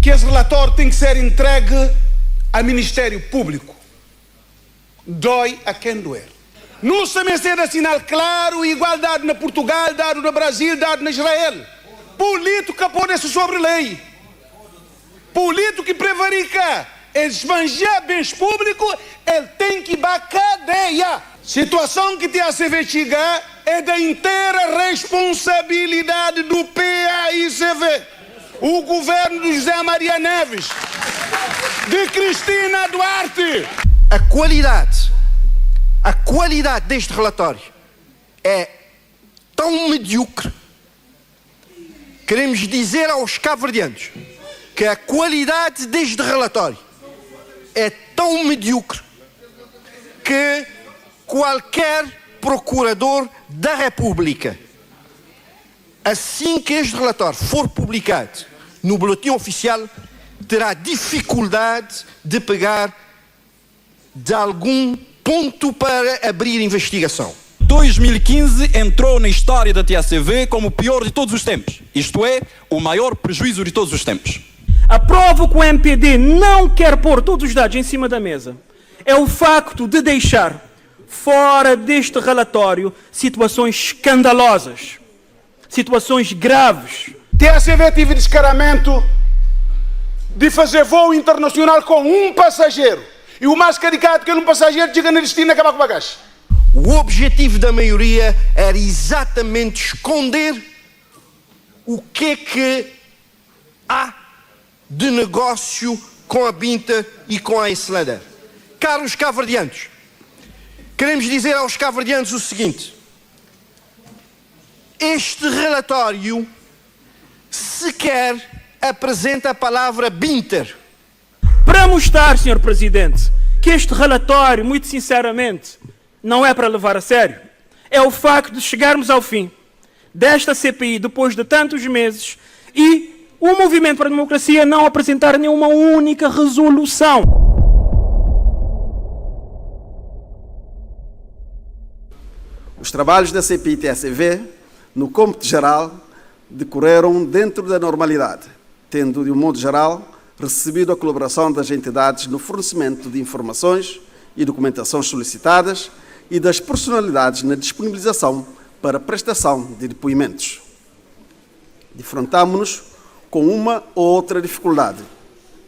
que esse relatório tem que ser entregue ao Ministério Público. Dói a quem doer. No semestre nacional, claro, igualdade na Portugal, dado no Brasil, dado na Israel. Política pode-se sobre lei. Político que prevarica, esbanjar bens públicos, ele tem que ir para a cadeia. Situação que tem a se investigar é da inteira responsabilidade do PAICV. O governo de José Maria Neves, de Cristina Duarte. A qualidade deste relatório é tão medíocre. Queremos dizer aos cabo-verdianos que a qualidade deste relatório é tão medíocre que qualquer procurador da República, assim que este relatório for publicado no boletim oficial, terá dificuldade de pegar de algum ponto para abrir investigação. 2015 entrou na história da TACV como o pior de todos os tempos. Isto é, o maior prejuízo de todos os tempos. A prova que o MPD não quer pôr todos os dados em cima da mesa é o facto de deixar fora deste relatório situações escandalosas, situações graves. TACV teve descaramento de fazer voo internacional com um passageiro. E o mais caricato que um passageiro chega no destino e acaba com a bagagem. O objetivo da maioria era exatamente esconder o que há de negócio com a Binta e com a Encelador. Caros cabo-verdianos, queremos dizer aos cabo-verdianos o seguinte: este relatório sequer apresenta a palavra Binter. Para mostrar, Sr. Presidente, que este relatório, muito sinceramente, não é para levar a sério, é o facto de chegarmos ao fim desta CPI depois de tantos meses e o Movimento para a Democracia não apresentar nenhuma única resolução. Os trabalhos da CPI-TACV, no cômputo geral, decorreram dentro da normalidade, tendo, de um modo geral, recebido a colaboração das entidades no fornecimento de informações e documentações solicitadas e das personalidades na disponibilização para prestação de depoimentos. Defrontámo-nos com uma ou outra dificuldade,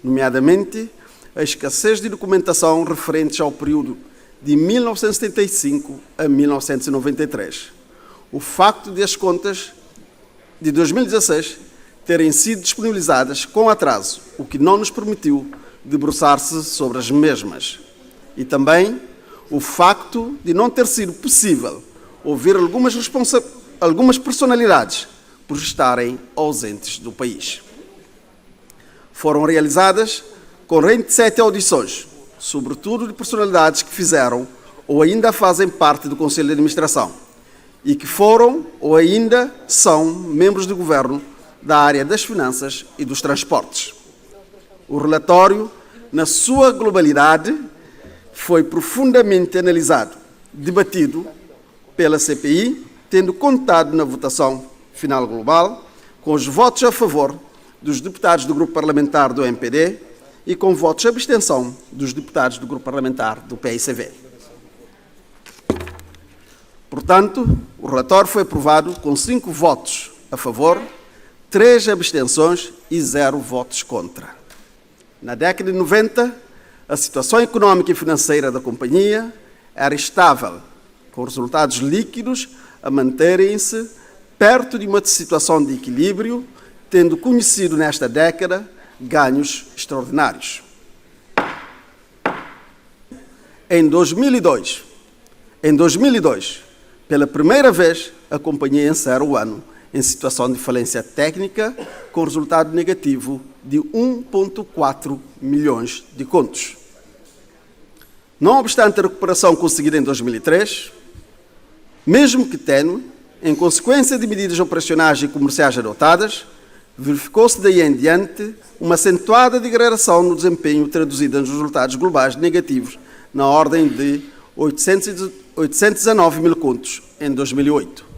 nomeadamente a escassez de documentação referentes ao período de 1975 a 1993. O facto de as contas de 2016 terem sido disponibilizadas com atraso, o que não nos permitiu debruçar-se sobre as mesmas. E também o facto de não ter sido possível ouvir algumas personalidades por estarem ausentes do país. Foram realizadas corrente de 7 audições, sobretudo de personalidades que fizeram ou ainda fazem parte do Conselho de Administração e que foram ou ainda são membros do Governo da área das finanças e dos transportes. O relatório, na sua globalidade, foi profundamente analisado, debatido pela CPI, tendo contado na votação final global, com os votos a favor dos deputados do Grupo Parlamentar do MPD e com votos de abstenção dos deputados do Grupo Parlamentar do PAICV. Portanto, o relatório foi aprovado com 5 votos a favor, 3 abstenções e 0 votos contra. Na década de 90, a situação económica e financeira da companhia era estável, com resultados líquidos a manterem-se perto de uma situação de equilíbrio, tendo conhecido nesta década ganhos extraordinários. Em 2002, pela primeira vez, a companhia encerra o ano em situação de falência técnica, com resultado negativo de 1,4 milhões de contos. Não obstante a recuperação conseguida em 2003, mesmo que tênue, em consequência de medidas operacionais e comerciais adotadas, verificou-se daí em diante uma acentuada degradação no desempenho traduzida nos resultados globais negativos na ordem de 819 mil contos em 2008.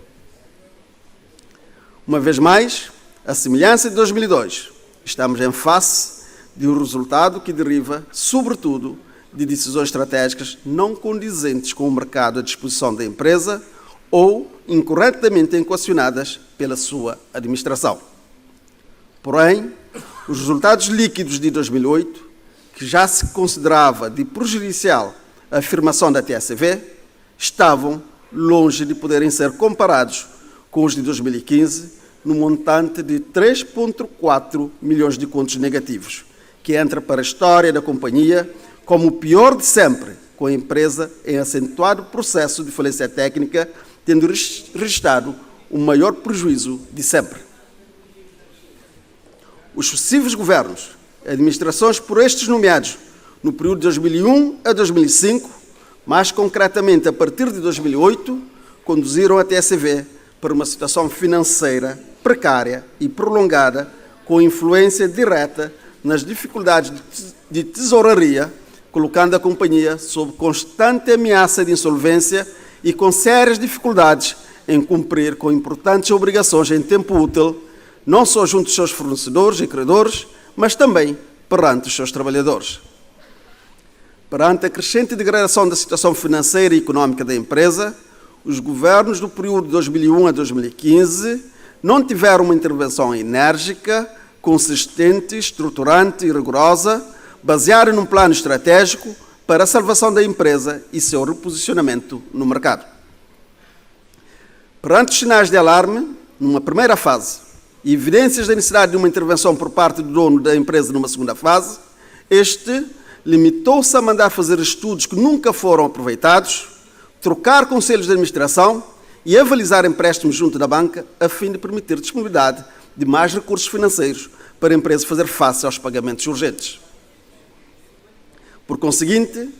Uma vez mais, a semelhança de 2002, Estamos em face de um resultado que deriva, sobretudo, de decisões estratégicas não condizentes com o mercado à disposição da empresa ou incorretamente equacionadas pela sua administração. Porém, os resultados líquidos de 2008, que já se considerava de prejudicial a afirmação da TSV, estavam longe de poderem ser comparados com os de 2015, no montante de 3,4 milhões de contos negativos, que entra para a história da companhia como o pior de sempre, com a empresa em acentuado processo de falência técnica, tendo registrado o maior prejuízo de sempre. Os sucessivos governos, administrações por estes nomeados, no período de 2001 a 2005, mais concretamente a partir de 2008, conduziram a TSV para uma situação financeira precária e prolongada, com influência direta nas dificuldades de tesouraria, colocando a companhia sob constante ameaça de insolvência e com sérias dificuldades em cumprir com importantes obrigações em tempo útil, não só junto dos seus fornecedores e credores, mas também perante os seus trabalhadores. Perante a crescente degradação da situação financeira e económica da empresa, os governos do período de 2001 a 2015 não tiveram uma intervenção enérgica, consistente, estruturante e rigorosa, baseada num plano estratégico para a salvação da empresa e seu reposicionamento no mercado. Perante os sinais de alarme, numa primeira fase, e evidências da necessidade de uma intervenção por parte do dono da empresa numa segunda fase, este limitou-se a mandar fazer estudos que nunca foram aproveitados, trocar conselhos de administração e avalizar empréstimos junto da banca a fim de permitir disponibilidade de mais recursos financeiros para a empresa fazer face aos pagamentos urgentes. Por conseguinte,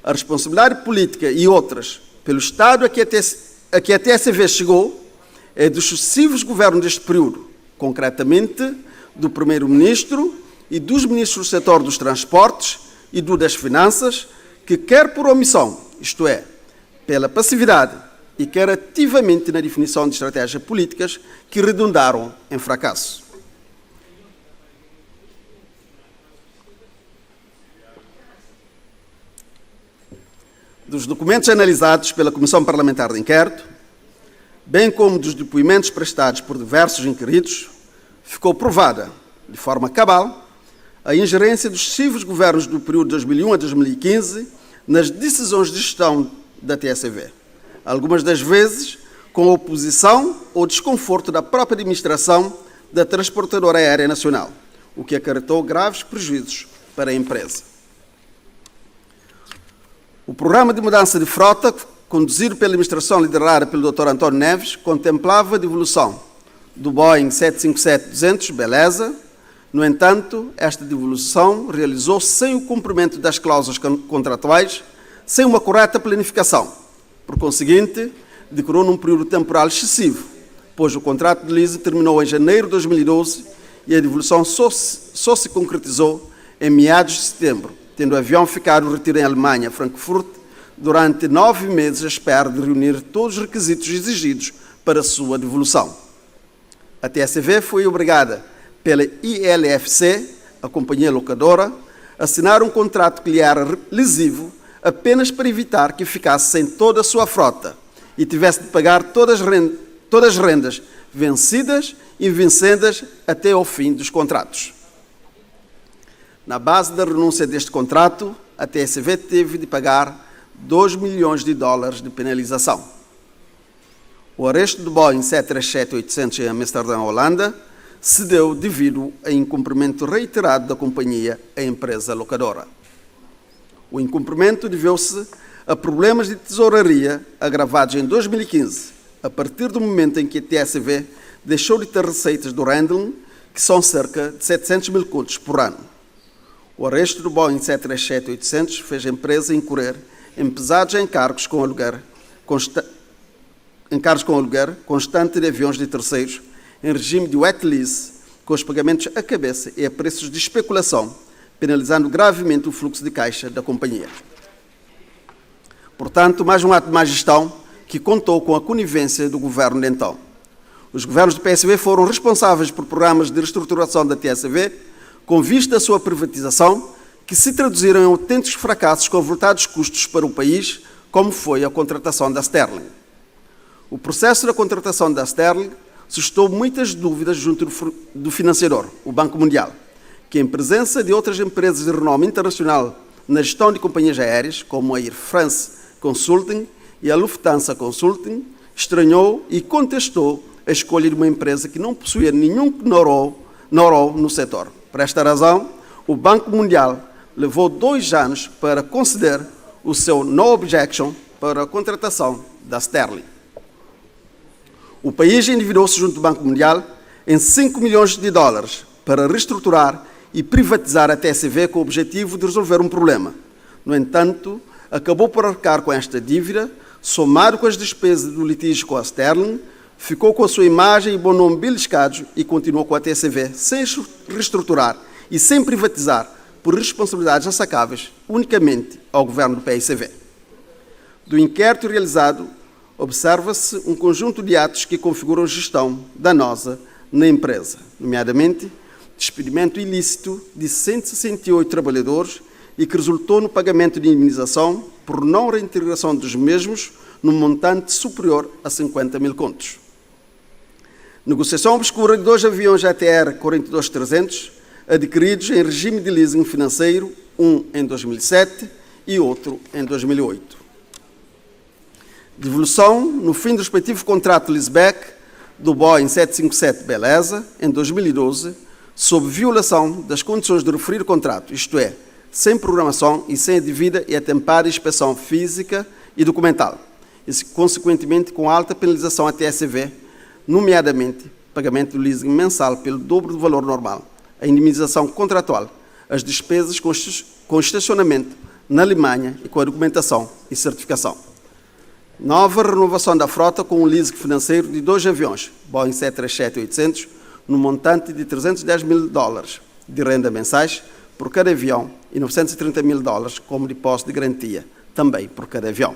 a responsabilidade política e outras pelo Estado a que a TSV chegou é dos sucessivos governos deste período, concretamente do Primeiro-Ministro e dos Ministros do setor dos transportes e do das finanças, que quer por omissão, isto é, pela passividade, e quer ativamente na definição de estratégias políticas que redundaram em fracasso. Dos documentos analisados pela Comissão Parlamentar de Inquérito, bem como dos depoimentos prestados por diversos inquiridos, ficou provada, de forma cabal, a ingerência dos sucessivos governos do período de 2001 a 2015 nas decisões de gestão da TSV, algumas das vezes com a oposição ou desconforto da própria administração da Transportadora Aérea Nacional, o que acarretou graves prejuízos para a empresa. O programa de mudança de frota, conduzido pela administração liderada pelo Dr. António Neves, contemplava a devolução do Boeing 757-200, beleza. No entanto, esta devolução realizou-se sem o cumprimento das cláusulas contratuais, sem uma correta planificação. Por conseguinte, decorou num período temporal excessivo, pois o contrato de lease terminou em janeiro de 2012 e a devolução só se concretizou em meados de setembro, tendo o avião ficado retido em Alemanha, Frankfurt, durante 9 meses à espera de reunir todos os requisitos exigidos para a sua devolução. A TSV foi obrigada pela ILFC, a companhia locadora, a assinar um contrato que lhe era lesivo apenas para evitar que ficasse sem toda a sua frota e tivesse de pagar todas as rendas vencidas e vincendas até ao fim dos contratos. Na base da renúncia deste contrato, a TSV teve de pagar $2 milhões de penalização. O arresto do Boeing 737-800 em Amsterdã, Holanda, se deu devido a incumprimento reiterado da companhia à empresa locadora. O incumprimento deveu-se a problemas de tesouraria agravados em 2015, a partir do momento em que a TSV deixou de ter receitas do handling, que são cerca de 700 mil contos por ano. O arresto do Boeing 737-800 fez a empresa incorrer em pesados encargos com aluguer constante de aviões de terceiros, em regime de wet lease, com os pagamentos à cabeça e a preços de especulação, penalizando gravemente o fluxo de caixa da companhia. Portanto, mais um ato de má gestão que contou com a conivência do governo de então. Os governos do PSV foram responsáveis por programas de reestruturação da TSV, com vista à sua privatização, que se traduziram em autênticos fracassos com avultados custos para o país, como foi a contratação da Sterling. O processo da contratação da Sterling suscitou muitas dúvidas junto do financiador, o Banco Mundial, que, em presença de outras empresas de renome internacional na gestão de companhias aéreas, como a Air France Consulting e a Lufthansa Consulting, estranhou e contestou a escolha de uma empresa que não possuía nenhum know-how no setor. Por esta razão, o Banco Mundial levou 2 anos para conceder o seu no objection para a contratação da Sterling. O país endividou-se junto do Banco Mundial em 5 milhões de dólares para reestruturar e privatizar a TSV com o objetivo de resolver um problema. No entanto, acabou por arcar com esta dívida, somado com as despesas do litígio com a Sterling, ficou com a sua imagem e bom nome beliscados e continuou com a TSV sem reestruturar e sem privatizar por responsabilidades assacáveis unicamente ao governo do PICV. Do inquérito realizado, observa-se um conjunto de atos que configuram gestão danosa na empresa, nomeadamente despedimento ilícito de 168 trabalhadores e que resultou no pagamento de indemnização por não reintegração dos mesmos num montante superior a 50 mil contos. Negociação obscura de 2 aviões ATR 42-300 adquiridos em regime de leasing financeiro, um em 2007 e outro em 2008. Devolução, no fim do respectivo contrato de leaseback do Boeing 757 Beleza, em 2012, sob violação das condições do referido contrato, isto é, sem programação e sem a devida e atempada inspeção física e documental, e, consequentemente, com alta penalização à TSV, nomeadamente pagamento do leasing mensal pelo dobro do valor normal, a indemnização contratual, as despesas com estacionamento na Alemanha e com a documentação e certificação. Nova renovação da frota com um leasing financeiro de 2 aviões, Boeing 737-800, no montante de 310 mil dólares de renda mensais por cada avião e 930 mil dólares como depósito de garantia, também por cada avião.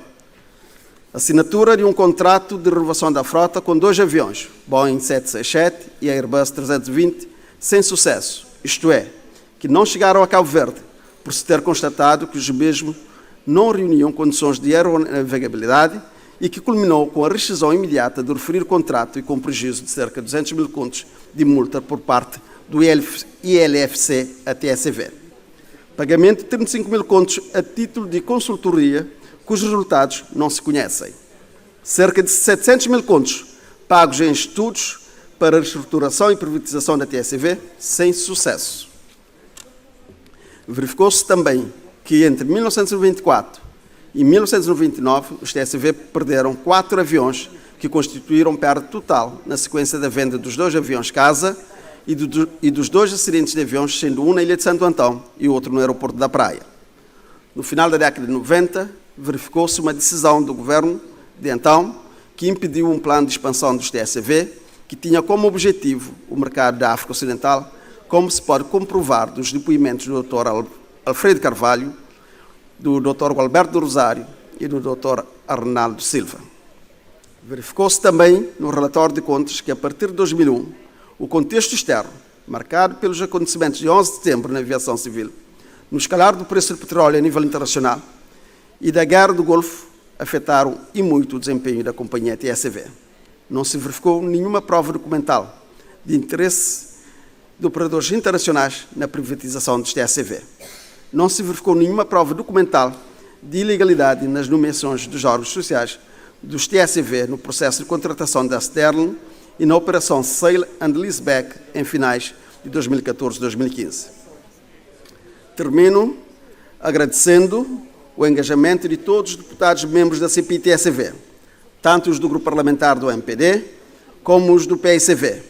Assinatura de um contrato de renovação da frota com 2 aviões, Boeing 767 e Airbus 320, sem sucesso, isto é, que não chegaram a Cabo Verde, por se ter constatado que os mesmos não reuniam condições de aeronavegabilidade e que culminou com a rescisão imediata do referido contrato e com prejuízo de cerca de 200 mil contos de multa por parte do ILFC à TSV. Pagamento de 35 mil contos a título de consultoria, cujos resultados não se conhecem. Cerca de 700 mil contos pagos em estudos para a reestruturação e privatização da TSV, sem sucesso. Verificou-se também que entre 1994 e 1999 os TSV perderam 4 aviões que constituíram perda total na sequência da venda dos 2 aviões casa e dos 2 acidentes de aviões, sendo um na Ilha de Santo Antão e outro no aeroporto da Praia. No final da década de 90, verificou-se uma decisão do governo de então que impediu um plano de expansão dos TSV que tinha como objetivo o mercado da África Ocidental, como se pode comprovar dos depoimentos do Dr. Alfredo Carvalho, do Dr. Gualberto do Rosário e do Dr. Arnaldo Silva. Verificou-se também no relatório de contas que, a partir de 2001, o contexto externo, marcado pelos acontecimentos de 11 de setembro na aviação civil, no escalar do preço do petróleo a nível internacional e da guerra do Golfo, afetaram e muito o desempenho da companhia TSV. Não se verificou nenhuma prova documental de interesse de operadores internacionais na privatização dos TSV. Não se verificou nenhuma prova documental de ilegalidade nas nomeações dos órgãos sociais dos TSV no processo de contratação da Sterling e na operação Sale and Leaseback em finais de 2014 e 2015. Termino agradecendo o engajamento de todos os deputados membros da CPI-TSV, tanto os do grupo parlamentar do MPD como os do PICV,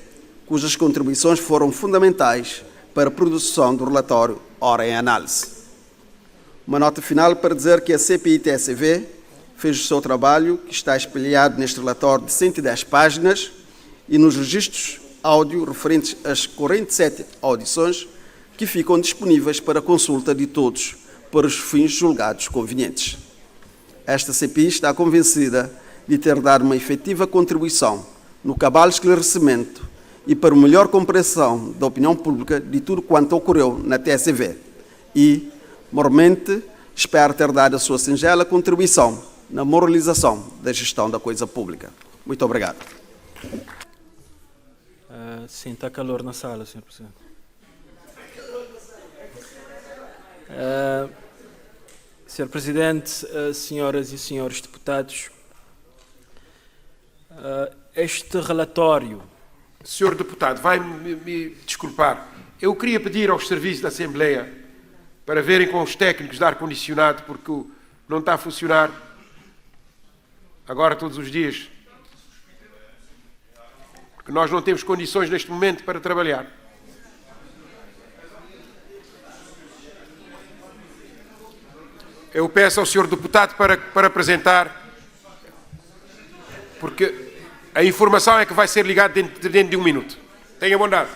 cujas contribuições foram fundamentais para a produção do relatório ora em análise. Uma nota final para dizer que a CPI-TSV fez o seu trabalho, que está espelhado neste relatório de 110 páginas e nos registros áudio referentes às 47 audições que ficam disponíveis para consulta de todos para os fins julgados convenientes. Esta CPI está convencida de ter dado uma efetiva contribuição no cabal esclarecimento e para melhor compreensão da opinião pública de tudo quanto ocorreu na TSV. E, moralmente, espero ter dado a sua singela contribuição na moralização da gestão da coisa pública. Muito obrigado. Sim, está calor na sala, Sr. Presidente. Sr. Presidente, senhoras e senhores deputados, este relatório... Senhor deputado, vai me desculpar. Eu queria pedir aos serviços da Assembleia para verem com os técnicos de ar-condicionado, porque não está a funcionar agora todos os dias. Porque nós não temos condições neste momento para trabalhar. Eu peço ao senhor deputado para apresentar, porque a informação é que vai ser ligada dentro de um minuto. Tenha bondade.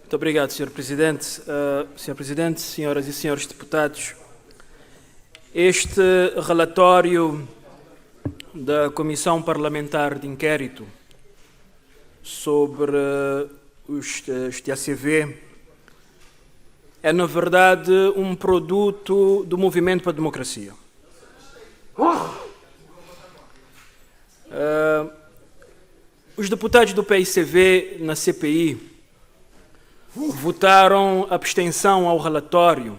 Muito obrigado, Sr. Presidente. Sr. Presidente, senhoras e senhores deputados, este relatório da Comissão Parlamentar de Inquérito sobre os TACV é, na verdade, um produto do Movimento para a Democracia. Os deputados do PICV na CPI votaram abstenção ao relatório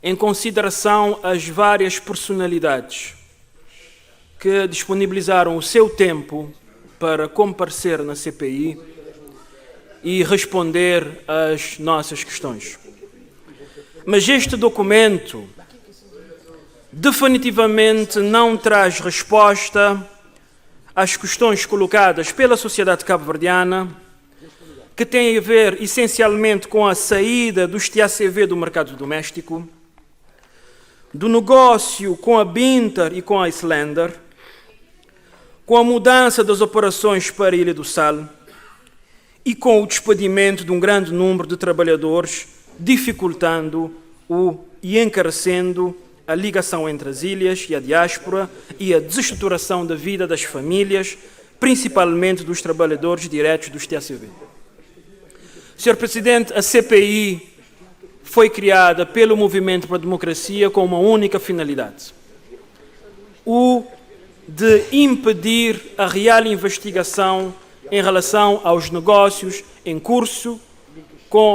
em consideração às várias personalidades que disponibilizaram o seu tempo para comparecer na CPI e responder às nossas questões. Mas este documento definitivamente não traz resposta às questões colocadas pela sociedade cabo-verdiana, que têm a ver essencialmente com a saída dos TACV do mercado doméstico, do negócio com a Binter e com a Islander, com a mudança das operações para a Ilha do Sal e com o despedimento de um grande número de trabalhadores, dificultando e encarecendo a ligação entre as ilhas e a diáspora e a desestruturação da vida das famílias, principalmente dos trabalhadores diretos dos TACV. Sr. Presidente, a CPI foi criada pelo Movimento para a Democracia com uma única finalidade: o de impedir a real investigação em relação aos negócios em curso,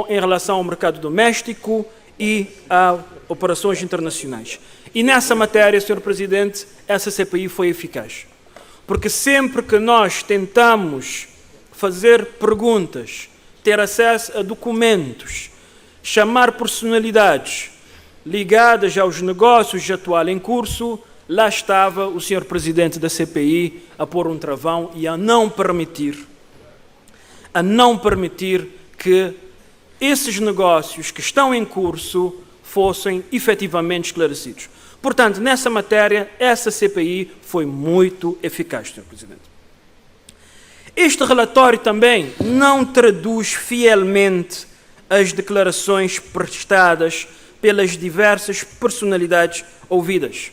em relação ao mercado doméstico e a operações internacionais. E nessa matéria, Sr. Presidente, essa CPI foi eficaz. Porque sempre que nós tentamos fazer perguntas, ter acesso a documentos, chamar personalidades ligadas aos negócios atuais em curso, lá estava o Sr. Presidente da CPI a pôr um travão e a não permitir que esses negócios que estão em curso fossem efetivamente esclarecidos. Portanto, nessa matéria, essa CPI foi muito eficaz, Sr. Presidente. Este relatório também não traduz fielmente as declarações prestadas pelas diversas personalidades ouvidas.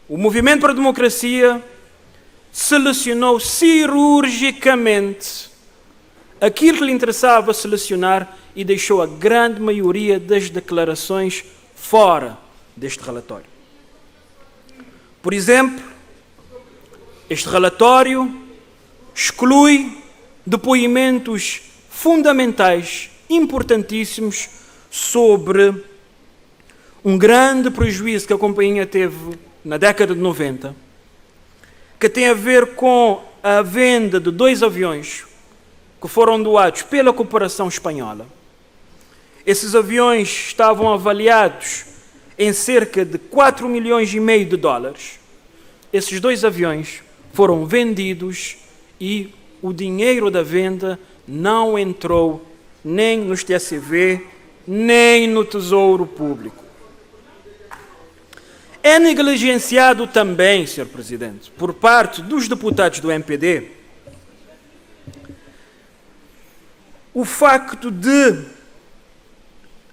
O Movimento para a Democracia selecionou cirurgicamente aquilo que lhe interessava selecionar e deixou a grande maioria das declarações fora deste relatório. Por exemplo, este relatório exclui depoimentos fundamentais, importantíssimos, sobre um grande prejuízo que a companhia teve na década de 90, que tem a ver com a venda de 2 aviões que foram doados pela cooperação espanhola. Esses aviões estavam avaliados em cerca de 4,5 milhões de dólares. Esses 2 aviões foram vendidos e o dinheiro da venda não entrou nem nos TACV, nem no Tesouro Público. É negligenciado também, Sr. Presidente, por parte dos deputados do MPD, o facto de,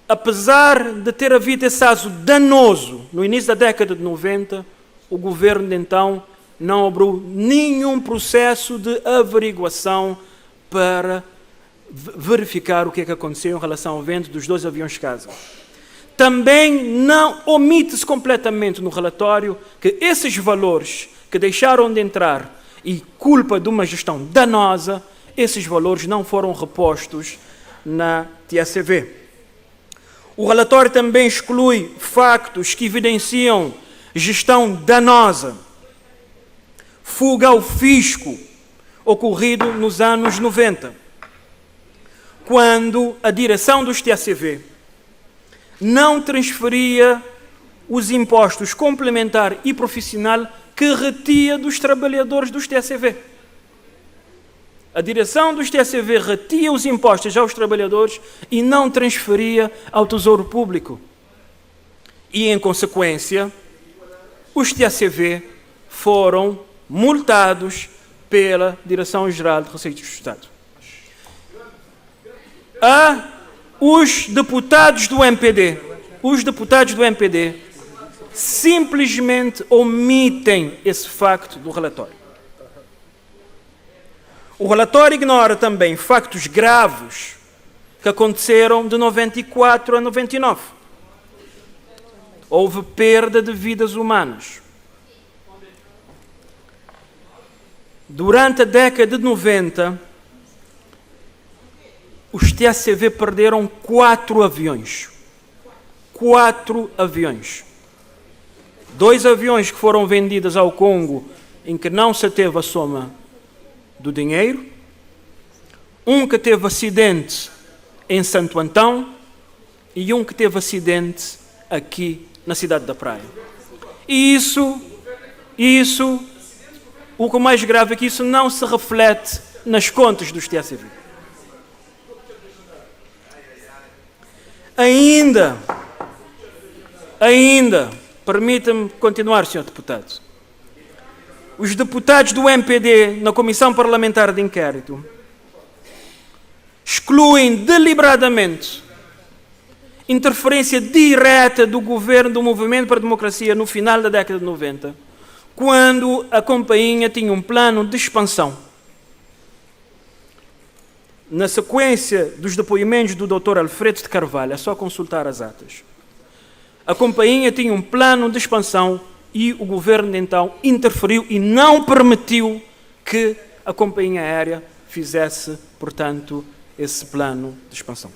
apesar de ter havido esse caso danoso no início da década de 90, o governo de então não abriu nenhum processo de averiguação para verificar o que é que aconteceu em relação ao vento dos 2 aviões Casa. Também não omite-se completamente no relatório que esses valores que deixaram de entrar e culpa de uma gestão danosa, esses valores não foram repostos na TSV. O relatório também exclui factos que evidenciam gestão danosa, fuga ao fisco, ocorrido nos anos 90, quando a direção dos TSV não transferia os impostos complementar e profissional que retia dos trabalhadores dos TSV. A direção dos TSV retia os impostos aos trabalhadores e não transferia ao Tesouro Público. E, em consequência, os TSV foram multados pela Direção-Geral de Receitas do Estado. Os deputados do MPD simplesmente omitem esse facto do relatório. O relatório ignora também factos graves que aconteceram de 94 a 99. Houve perda de vidas humanas. Durante a década de 90, os TSV perderam 4 aviões. 4 aviões. 2 aviões que foram vendidos ao Congo, em que não se teve a soma do dinheiro. Um que teve acidente em Santo Antão e um que teve acidente aqui na cidade da Praia. E isso, o que é mais grave é que isso não se reflete nas contas dos TSV. Ainda, permita-me continuar, Sr. Deputado. Os deputados do MPD, na Comissão Parlamentar de Inquérito, excluem deliberadamente interferência direta do governo do Movimento para a Democracia no final da década de 90, quando a companhia tinha um plano de expansão. Na sequência dos depoimentos do Dr. Alfredo de Carvalho, é só consultar as atas. A companhia tinha um plano de expansão e o governo de então interferiu e não permitiu que a companhia aérea fizesse, portanto, esse plano de expansão.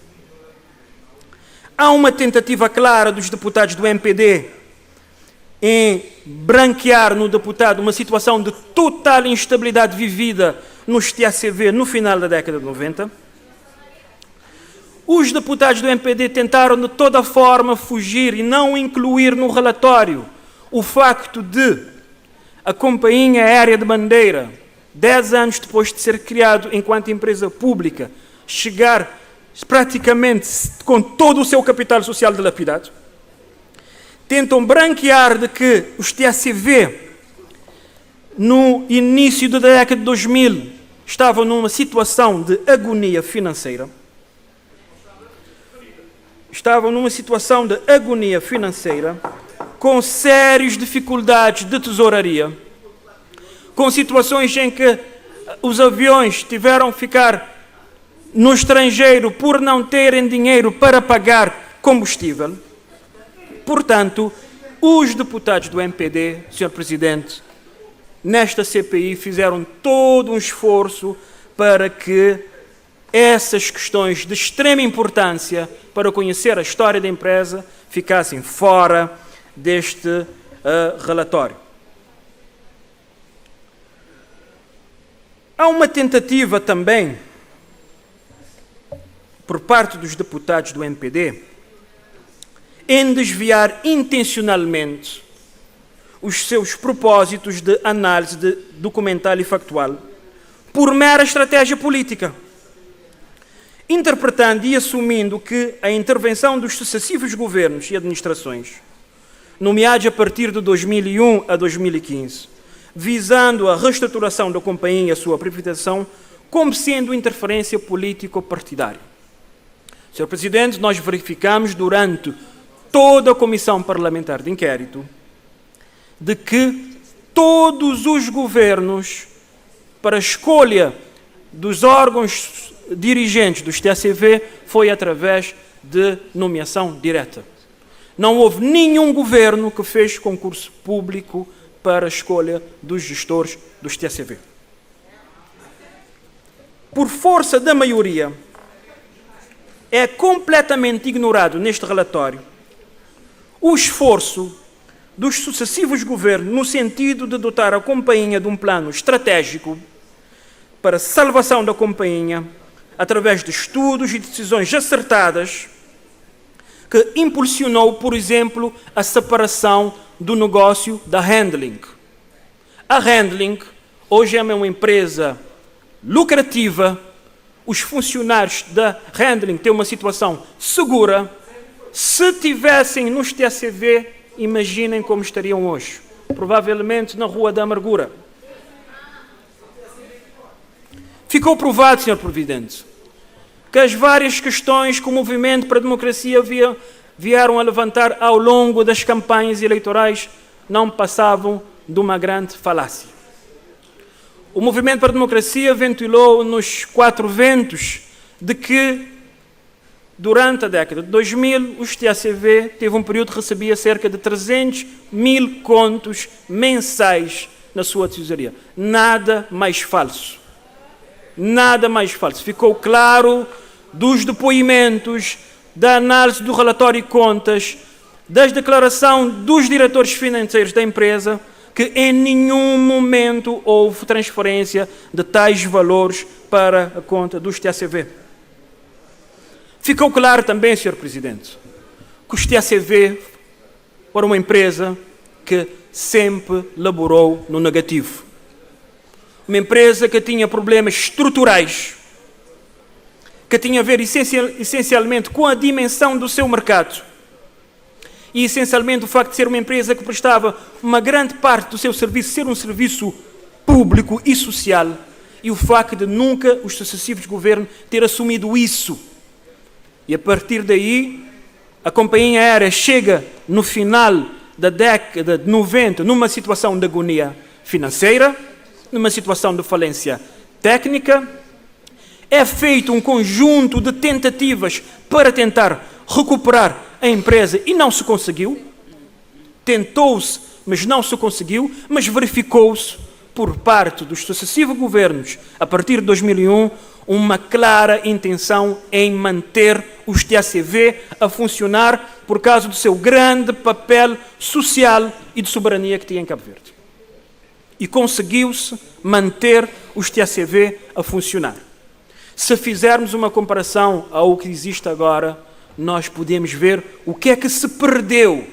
Há uma tentativa clara dos deputados do MPD em branquear no deputado uma situação de total instabilidade vivida nos TSV no final da década de 90. Os deputados do MPD tentaram de toda forma fugir e não incluir no relatório o facto de a Companhia Aérea de Bandeira, 10 anos depois de ser criado enquanto empresa pública, chegar praticamente com todo o seu capital social dilapidado. Tentam branquear de que os TSV, no início da década de 2000, estavam numa situação de agonia financeira. Com sérias dificuldades de tesouraria, com situações em que os aviões tiveram que ficar no estrangeiro por não terem dinheiro para pagar combustível. Portanto, os deputados do MPD, Sr. Presidente, nesta CPI fizeram todo um esforço para que essas questões de extrema importância para conhecer a história da empresa ficassem fora deste relatório. Há uma tentativa também, por parte dos deputados do MPD, em desviar intencionalmente os seus propósitos de análise documental e factual por mera estratégia política, interpretando e assumindo que a intervenção dos sucessivos governos e administrações, nomeados a partir de 2001 a 2015, visando a reestruturação da companhia e a sua privatização, como sendo interferência político-partidária. Sr. Presidente, nós verificamos durante toda a Comissão Parlamentar de Inquérito de que todos os governos para a escolha dos órgãos dirigentes dos TACV foi através de nomeação direta. Não houve nenhum governo que fez concurso público para a escolha dos gestores dos TACV. Por força da maioria, é completamente ignorado neste relatório o esforço dos sucessivos governos no sentido de dotar a companhia de um plano estratégico para a salvação da companhia através de estudos e decisões acertadas que impulsionou, por exemplo, a separação do negócio da Handling. A Handling hoje é uma empresa lucrativa, os funcionários da Handling têm uma situação segura. Se tivessem nos TACV, imaginem como estariam hoje. Provavelmente na Rua da Amargura. Ficou provado, Sr. Presidente, que as várias questões que o Movimento para a Democracia vieram a levantar ao longo das campanhas eleitorais não passavam de uma grande falácia. O Movimento para a Democracia ventilou nos 4 ventos de que, durante a década de 2000, os TACV teve um período que recebia cerca de 300 mil contos mensais na sua tesouraria. Nada mais falso. Nada mais falso. Ficou claro dos depoimentos, da análise do relatório de contas, da declaração dos diretores financeiros da empresa, que em nenhum momento houve transferência de tais valores para a conta dos TACV. Ficou claro também, Sr. Presidente, que os TACV foram uma empresa que sempre laborou no negativo. Uma empresa que tinha problemas estruturais, que tinha a ver essencialmente com a dimensão do seu mercado e essencialmente o facto de ser uma empresa que prestava uma grande parte do seu serviço ser um serviço público e social, e o facto de nunca os sucessivos governos ter assumido isso. E a partir daí, a companhia aérea chega no final da década de 90 numa situação de agonia financeira, numa situação de falência técnica. É feito um conjunto de tentativas para tentar recuperar a empresa e não se conseguiu. Tentou-se, mas não se conseguiu, mas verificou-se por parte dos sucessivos governos, a partir de 2001, uma clara intenção em manter os TACV a funcionar por causa do seu grande papel social e de soberania que tinha em Cabo Verde. E conseguiu-se manter os TACV a funcionar. Se fizermos uma comparação ao que existe agora, nós podemos ver o que é que se perdeu.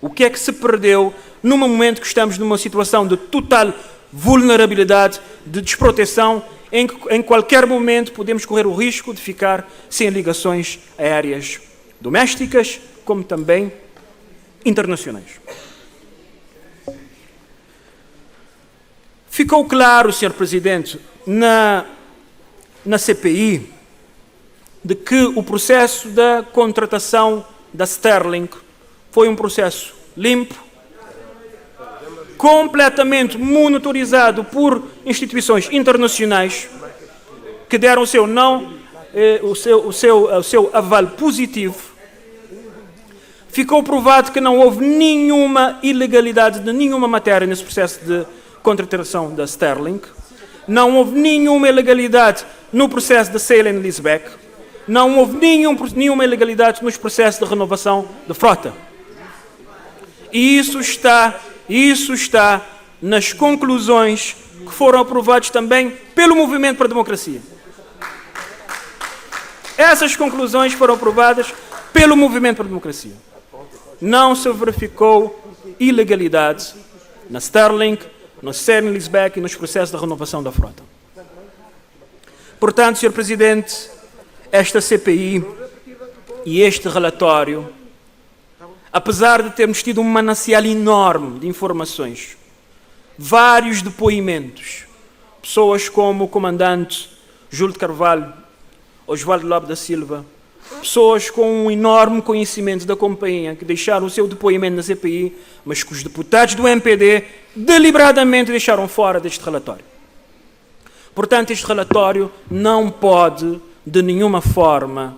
O que é que se perdeu no momento que estamos numa situação de total vulnerabilidade, de desproteção, em que em qualquer momento podemos correr o risco de ficar sem ligações aéreas domésticas, como também internacionais. Ficou claro, Sr. Presidente, na CPI, de que o processo da contratação da Sterling foi um processo limpo, completamente monitorizado por instituições internacionais que deram o seu não, o seu aval positivo. Ficou provado que não houve nenhuma ilegalidade de nenhuma matéria nesse processo de contratação da Sterling. Não houve nenhuma ilegalidade no processo de sale and leaseback. Não houve nenhuma ilegalidade nos processos de renovação de frota. E isso está nas conclusões que foram aprovadas também pelo Movimento para a Democracia. Essas conclusões foram aprovadas pelo Movimento para a Democracia. Não se verificou ilegalidade na Sterling, no sale and leaseback e nos processos de renovação da frota. Portanto, Sr. Presidente, esta CPI e este relatório, apesar de termos tido um manancial enorme de informações, vários depoimentos, pessoas como o comandante Júlio de Carvalho, Osvaldo Lobo da Silva, pessoas com um enorme conhecimento da companhia, que deixaram o seu depoimento na CPI, mas que os deputados do MPD deliberadamente deixaram fora deste relatório. Portanto, este relatório não pode, de nenhuma forma,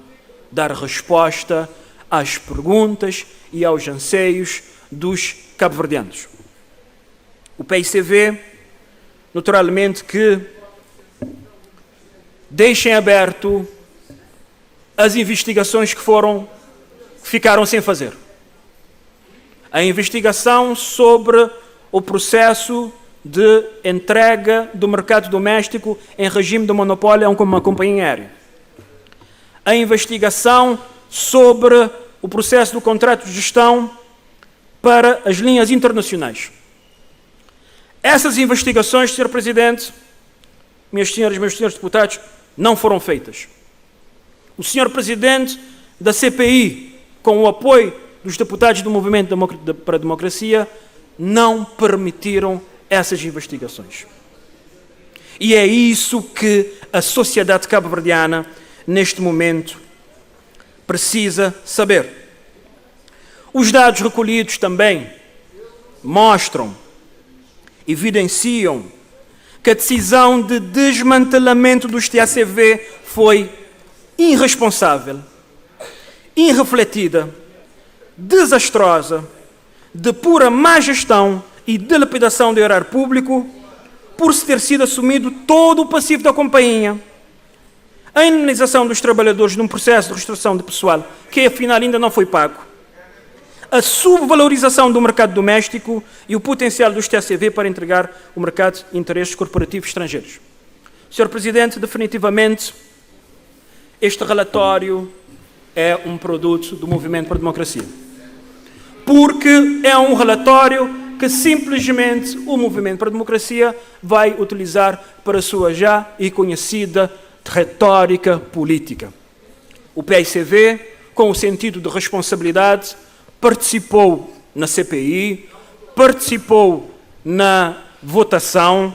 dar resposta às perguntas e aos anseios dos cabo-verdianos. O PICV, naturalmente, que deixem aberto as investigações que ficaram sem fazer. A investigação sobre o processo de entrega do mercado doméstico em regime de monopólio a uma companhia aérea. A investigação sobre o processo do contrato de gestão para as linhas internacionais. Essas investigações, Sr. Presidente, minhas senhoras e meus senhores deputados, não foram feitas. O Sr. Presidente da CPI, com o apoio dos deputados do Movimento para a Democracia, não permitiram essas investigações. E é isso que a sociedade cabo-verdiana, neste momento, precisa saber. Os dados recolhidos também mostram, evidenciam, que a decisão de desmantelamento dos TACV foi irresponsável, irrefletida, desastrosa, de pura má gestão e dilapidação do erário público, por se ter sido assumido todo o passivo da companhia, a indenização dos trabalhadores num processo de restituição de pessoal que afinal ainda não foi pago, a subvalorização do mercado doméstico e o potencial dos TACV para entregar o mercado a interesses corporativos estrangeiros. Sr. Presidente, definitivamente, este relatório é um produto do Movimento para a Democracia. Porque é um relatório que simplesmente o Movimento para a Democracia vai utilizar para a sua já e conhecida retórica política. O PICV, com o sentido de responsabilidade, participou na CPI, participou na votação,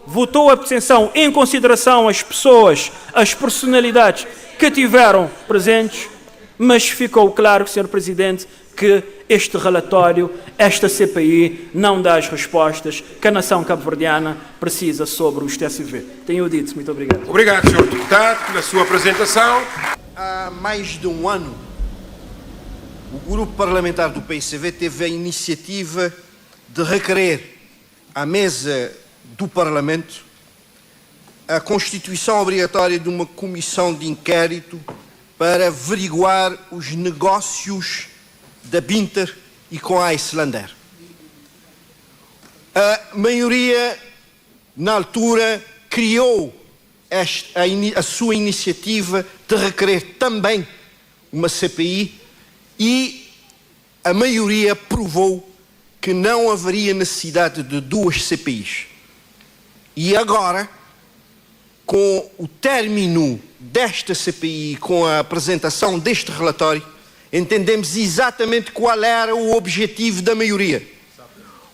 votou a abstenção em consideração às pessoas, às personalidades que tiveram presentes, mas ficou claro, Sr. Presidente, que este relatório, esta CPI, não dá as respostas que a nação cabo-verdiana precisa sobre os TACV. Tenho dito. Muito obrigado. Obrigado, Sr. Deputado, pela sua apresentação. Há mais de um ano, o grupo parlamentar do PICV teve a iniciativa de requerer à mesa do Parlamento a constituição obrigatória de uma comissão de inquérito para averiguar os negócios da Binter e com a Islander. A maioria, na altura, criou a sua iniciativa de requerer também uma CPI e a maioria provou que não haveria necessidade de duas CPIs. E agora, com o término desta CPI, com a apresentação deste relatório, entendemos exatamente qual era o objetivo da maioria.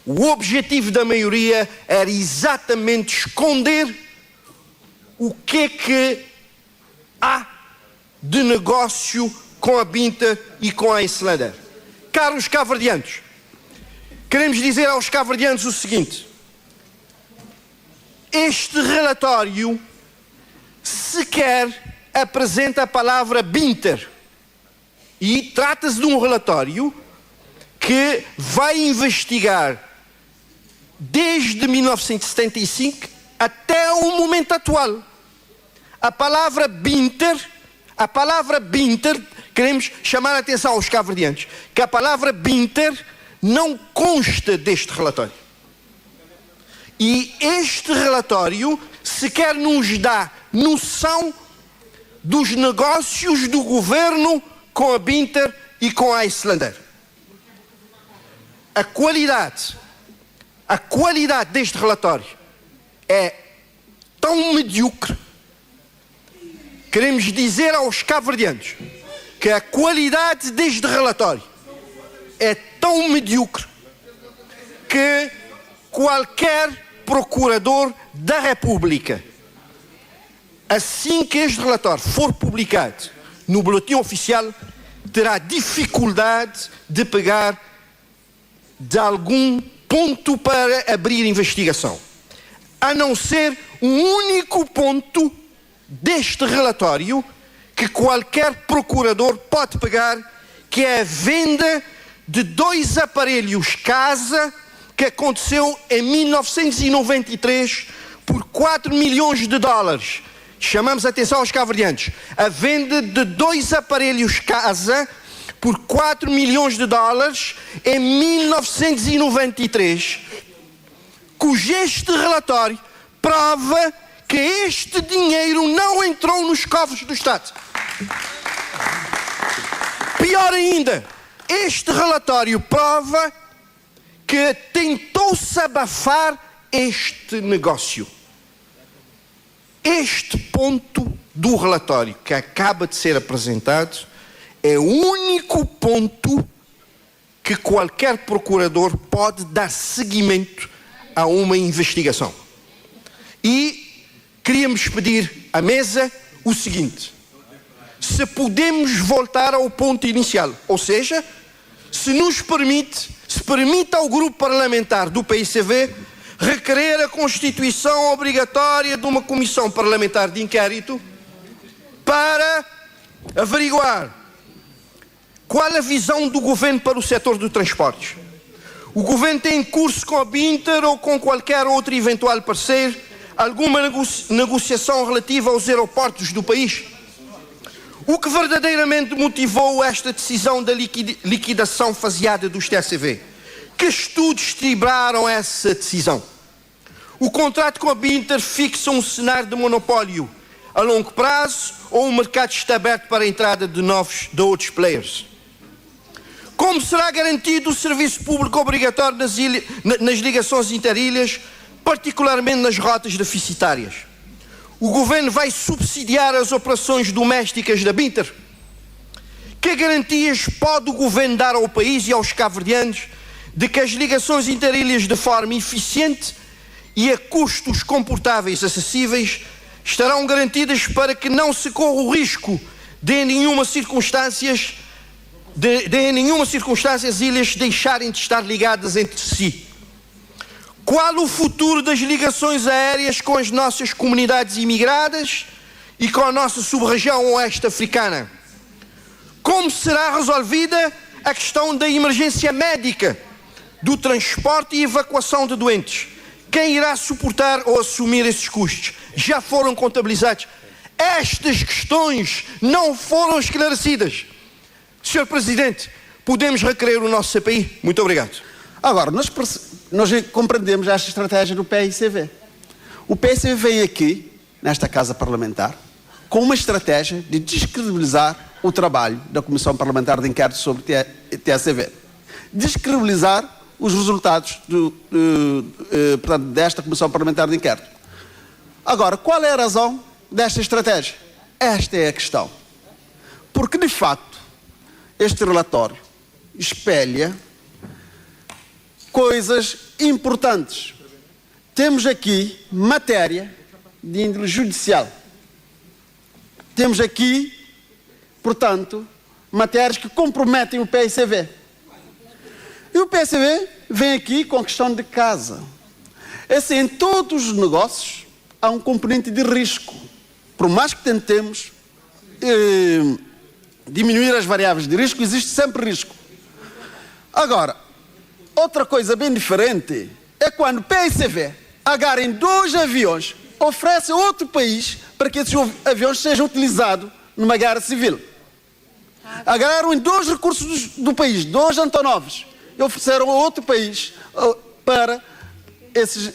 O objetivo da maioria era exatamente esconder o que há de negócio com a Binter e com a Islander. Caros cabo-verdianos, queremos dizer aos cabo-verdianos o seguinte: este relatório sequer apresenta a palavra Binter. E trata-se de um relatório que vai investigar desde 1975 até o momento atual. A palavra Binter, queremos chamar a atenção aos cabo-verdianos, que a palavra Binter não consta deste relatório. E este relatório sequer nos dá noção dos negócios do governo com a Binter e com a Islander. A qualidade deste relatório é tão medíocre. Queremos dizer aos cabo-verdianos que a qualidade deste relatório é tão medíocre que qualquer procurador da República, assim que este relatório for publicado no boletim oficial, terá dificuldade de pegar de algum ponto para abrir investigação, a não ser um único ponto deste relatório que qualquer procurador pode pegar, que é a venda de 2 aparelhos casa que aconteceu em 1993 por 4 milhões de dólares. Chamamos a atenção aos cabo-verdianos. A venda de 2 aparelhos casa por 4 milhões de dólares em 1993, cujo este relatório prova que este dinheiro não entrou nos cofres do Estado. Pior ainda, este relatório prova que tentou-se abafar este negócio. Este ponto do relatório que acaba de ser apresentado é o único ponto que qualquer procurador pode dar seguimento a uma investigação. E queríamos pedir à mesa o seguinte: se podemos voltar ao ponto inicial, ou seja, se permite ao grupo parlamentar do PICV requerer a constituição obrigatória de uma comissão parlamentar de inquérito para averiguar qual a visão do governo para o setor dos transportes. O governo tem em curso com a Binter ou com qualquer outro eventual parceiro alguma negociação relativa aos aeroportos do país? O que verdadeiramente motivou esta decisão da liquidação faseada dos TCV? Que estudos estribaram essa decisão? O contrato com a Binter fixa um cenário de monopólio a longo prazo ou o mercado está aberto para a entrada de outros players? Como será garantido o serviço público obrigatório nas ligações interilhas, particularmente nas rotas deficitárias? O governo vai subsidiar as operações domésticas da Binter? Que garantias pode o governo dar ao país e aos cabo-verdianos de que as ligações interilhas de forma eficiente e a custos comportáveis acessíveis estarão garantidas para que não se corra o risco de em nenhuma circunstância as ilhas deixarem de estar ligadas entre si? Qual o futuro das ligações aéreas com as nossas comunidades imigradas e com a nossa sub-região oeste africana? Como será resolvida a questão da emergência médica, do transporte e evacuação de doentes? Quem irá suportar ou assumir esses custos? Já foram contabilizados? Estas questões não foram esclarecidas. Senhor Presidente, podemos requerer o nosso CPI? Muito obrigado. Agora, nós compreendemos esta estratégia do PICV. O PICV vem aqui, nesta Casa Parlamentar, com uma estratégia de descredibilizar o trabalho da Comissão Parlamentar de Inquérito sobre TCV. Descredibilizar os resultados portanto, desta Comissão Parlamentar de Inquérito. Agora, qual é a razão desta estratégia? Esta é a questão. Porque, de facto, este relatório espelha coisas importantes. Temos aqui matéria de índole judicial. Temos aqui, portanto, matérias que comprometem o PICV. E o PICV vem aqui com a questão de casa. Assim, em todos os negócios há um componente de risco. Por mais que tentemos diminuir as variáveis de risco, existe sempre risco. Agora, outra coisa bem diferente é quando o PICV agarra em 2 aviões, oferece a outro país para que esses aviões sejam utilizados numa guerra civil. Agarraram em 2 recursos do país, 2 Antonovs, e ofereceram a outro país para esses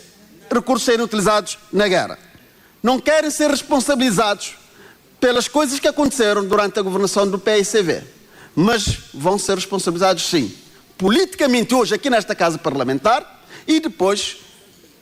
recursos serem utilizados na guerra. Não querem ser responsabilizados pelas coisas que aconteceram durante a governação do PICV, mas vão ser responsabilizados sim, politicamente hoje aqui nesta Casa Parlamentar, e depois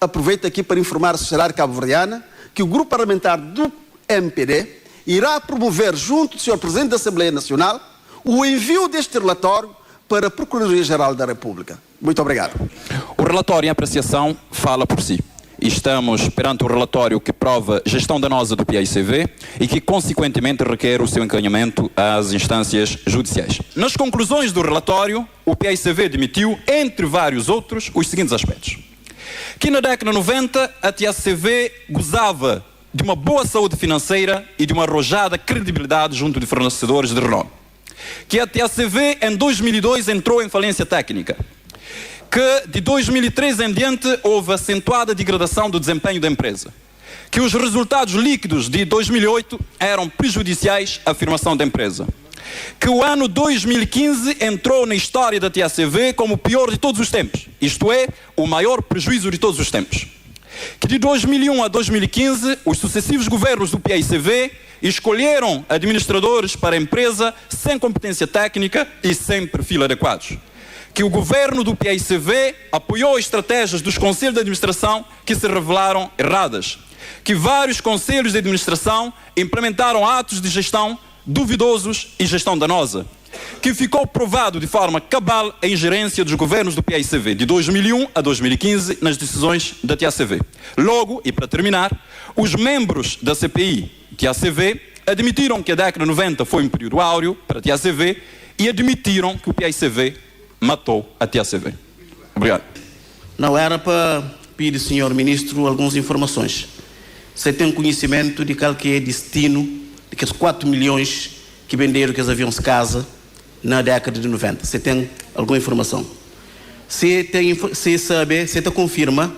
aproveito aqui para informar a sociedade cabo-verdiana que o grupo parlamentar do MPD irá promover junto do Sr. Presidente da Assembleia Nacional o envio deste relatório para a Procuradoria-Geral da República. Muito obrigado. O relatório em apreciação fala por si. estamos perante um relatório que prova gestão danosa do PICV e que, consequentemente, requer o seu encaminhamento às instâncias judiciais. Nas conclusões do relatório, o PICV admitiu, entre vários outros, os seguintes aspectos. Que na década de 90, a TACV gozava de uma boa saúde financeira e de uma arrojada credibilidade junto de fornecedores de renome. Que a TACV, em 2002, entrou em falência técnica. Que de 2003 em diante houve acentuada degradação do desempenho da empresa, que os resultados líquidos de 2008 eram prejudiciais à afirmação da empresa, que o ano 2015 entrou na história da TACV como o pior de todos os tempos, isto é, o maior prejuízo de todos os tempos, que de 2001 a 2015 os sucessivos governos do PICV escolheram administradores para a empresa sem competência técnica e sem perfil adequados, que o governo do PICV apoiou estratégias dos conselhos de administração que se revelaram erradas, que vários conselhos de administração implementaram atos de gestão duvidosos e gestão danosa, que ficou provado de forma cabal a ingerência dos governos do PICV de 2001 a 2015 nas decisões da TACV. Logo, e para terminar, os membros da CPI TACV admitiram que a década de 90 foi um período áureo para a TACV e admitiram que o PICV matou a TACV. Obrigado. Não era para pedir, senhor ministro, algumas informações. Você tem conhecimento de qual que é o destino de que os 4 milhões que venderam que eles haviam se casa na década de 90? Você tem alguma informação? Você sabe, você confirma,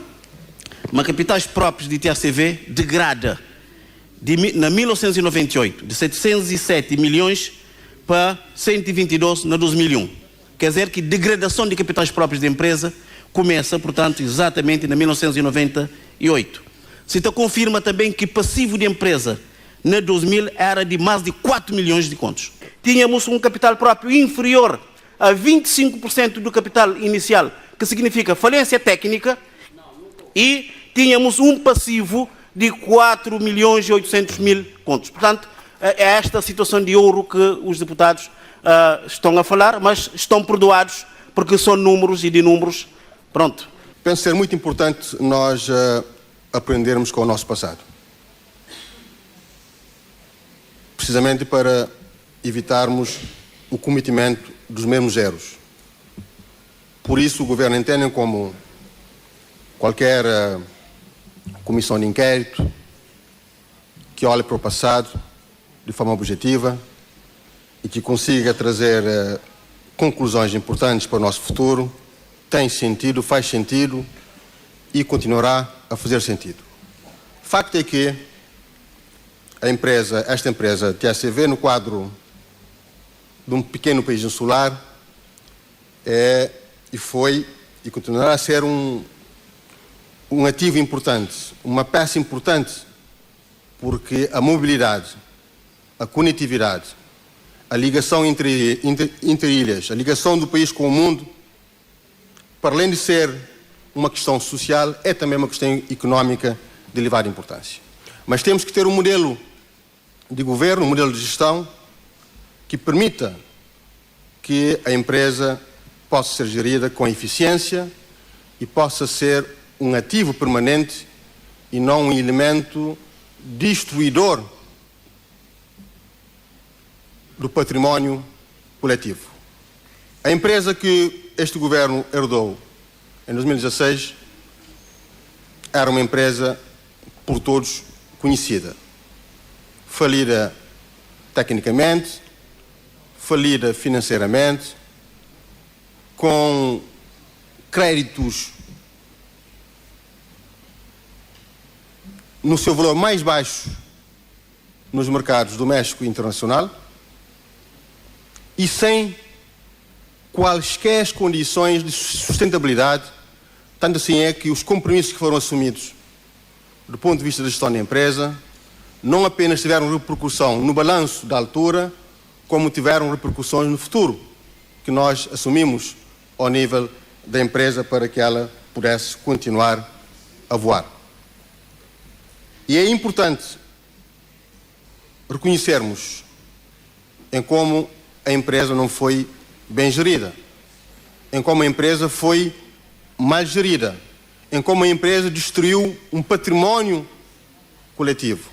mas capitais próprios de TACV degrada na 1998 de 707 milhões para 122 na 2001. Quer dizer que degradação de capitais próprios da empresa começa, portanto, exatamente na 1998. Se confirma também que passivo de empresa na 2000 era de mais de 4 milhões de contos. Tínhamos um capital próprio inferior a 25% do capital inicial, que significa falência técnica, e tínhamos um passivo de 4 milhões e 800 mil contos. Portanto, é esta situação de ouro que os deputados estão a falar, mas estão perdoados porque são números e de números. Pronto. Penso ser muito importante nós aprendermos com o nosso passado. Precisamente para evitarmos o cometimento dos mesmos erros. Por isso o Governo entende como qualquer comissão de inquérito que olhe para o passado de forma objetiva e que consiga trazer conclusões importantes para o nosso futuro, tem sentido, faz sentido e continuará a fazer sentido. O facto é que esta empresa TACV, no quadro de um pequeno país insular, é e foi e continuará a ser um ativo importante, uma peça importante, porque a mobilidade, a conectividade, a ligação entre ilhas, a ligação do país com o mundo, para além de ser uma questão social, é também uma questão económica de elevada importância. Mas temos que ter um modelo de governo, um modelo de gestão que permita que a empresa possa ser gerida com eficiência e possa ser um ativo permanente e não um elemento destruidor do património coletivo. A empresa que este governo herdou em 2016 era uma empresa por todos conhecida. Falida tecnicamente, falida financeiramente, com créditos no seu valor mais baixo nos mercados doméstico e internacional e sem quaisquer condições de sustentabilidade, tanto assim é que os compromissos que foram assumidos do ponto de vista da gestão da empresa não apenas tiveram repercussão no balanço da altura, como tiveram repercussões no futuro, que nós assumimos ao nível da empresa para que ela pudesse continuar a voar. E é importante reconhecermos em como a empresa não foi bem gerida, em como a empresa foi mal gerida, em como a empresa destruiu um património coletivo,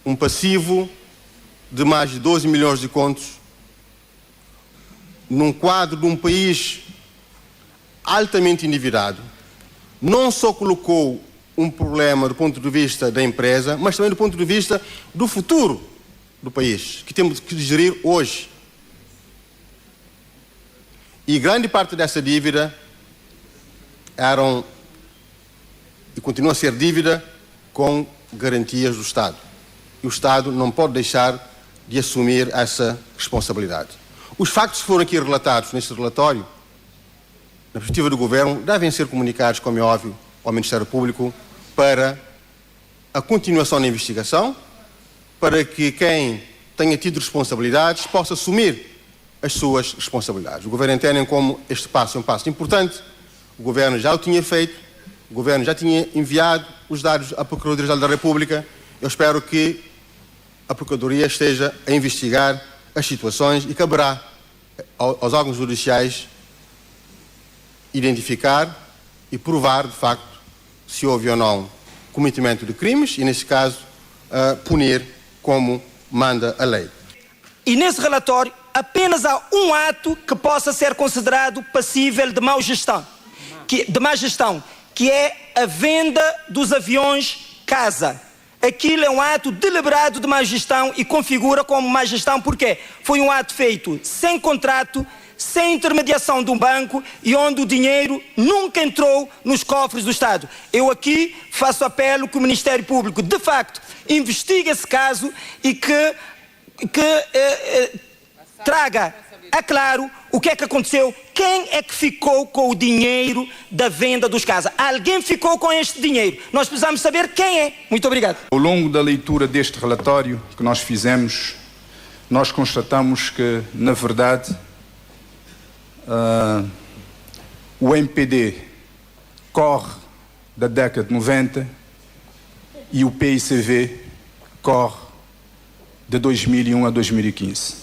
um passivo de mais de 12 milhões de contos, num quadro de um país altamente endividado. Não só colocou um problema do ponto de vista da empresa, mas também do ponto de vista do futuro do país, que temos que gerir hoje. E grande parte dessa dívida eram e continua a ser dívida com garantias do Estado. E o Estado não pode deixar de assumir essa responsabilidade. Os factos que foram aqui relatados neste relatório, na perspectiva do Governo, devem ser comunicados, como é óbvio, ao Ministério Público para a continuação da investigação, para que quem tenha tido responsabilidades possa assumir as suas responsabilidades. O Governo entende como este passo é um passo importante, o Governo já o tinha feito, o Governo já tinha enviado os dados à Procuradoria-Geral da República. Eu espero que a Procuradoria esteja a investigar as situações e caberá aos órgãos judiciais identificar e provar, de facto, se houve ou não cometimento de crimes e, nesse caso, punir como manda a lei. E nesse relatório apenas há um ato que possa ser considerado passível de má gestão, que é a venda dos aviões casa. Aquilo é um ato deliberado de má gestão e configura como má gestão porque foi um ato feito sem contrato, sem intermediação de um banco e onde o dinheiro nunca entrou nos cofres do Estado. Eu aqui faço apelo que o Ministério Público, de facto, investigue esse caso e que traga a claro o que é que aconteceu, quem é que ficou com o dinheiro da venda dos casas. Alguém ficou com este dinheiro. Nós precisamos saber quem é. Muito obrigado. Ao longo da leitura deste relatório que nós fizemos, nós constatamos que, na verdade, o MPD corre da década de 90 e o PICV corre de 2001 a 2015.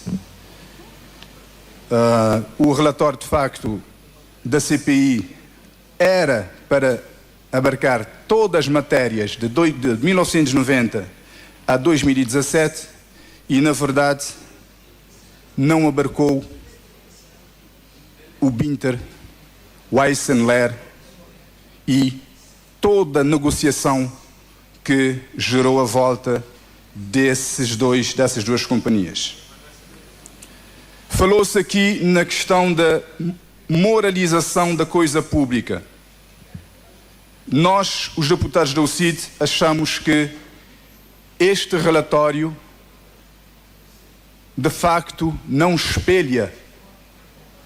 O relatório, de facto, da CPI era para abarcar todas as matérias de 1990 a 2017 e, na verdade, não abarcou o Binter, o Eisenler e toda a negociação que gerou a volta dessas duas companhias. Falou-se aqui na questão da moralização da coisa pública. Nós, os deputados da UCID, achamos que este relatório, de facto, não espelha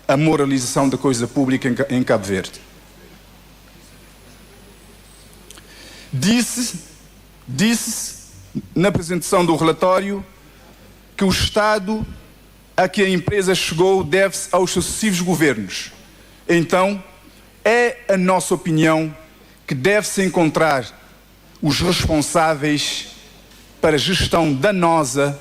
a moralização da coisa pública em Cabo Verde. Disse na apresentação do relatório que o Estado a que a empresa chegou deve-se aos sucessivos governos. Então, é a nossa opinião que deve-se encontrar os responsáveis para a gestão danosa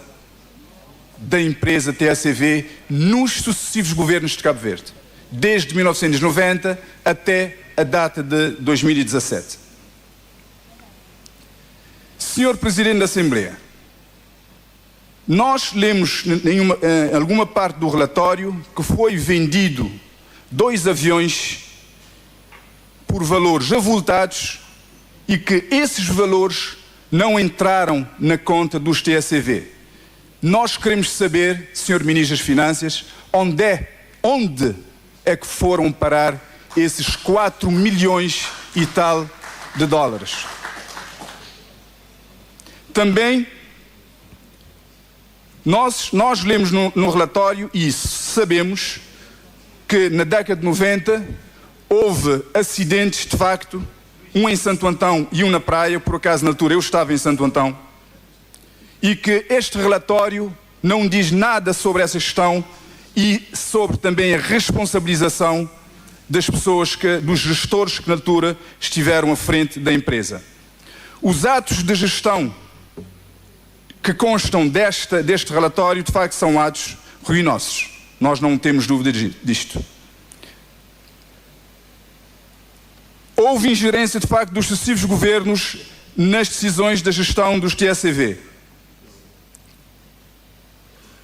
da empresa TACV nos sucessivos governos de Cabo Verde, desde 1990 até a data de 2017. Senhor Presidente da Assembleia, nós lemos em alguma parte do relatório que foi vendido 2 aviões por valores avultados e que esses valores não entraram na conta dos TACV. Nós queremos saber, Sr. Ministro das Finanças, onde é que foram parar esses 4 milhões e tal de dólares. Também nós lemos no relatório e sabemos que na década de 90 houve acidentes, de facto, um em Santo Antão e um na praia. Por acaso, na altura, eu estava em Santo Antão, e que este relatório não diz nada sobre essa gestão e sobre também a responsabilização das pessoas, dos gestores que na altura estiveram à frente da empresa. Os atos de gestão que constam deste relatório, de facto, são atos ruinosos. Nós não temos dúvida disto. houve ingerência, de facto, dos sucessivos governos nas decisões da gestão dos TSV.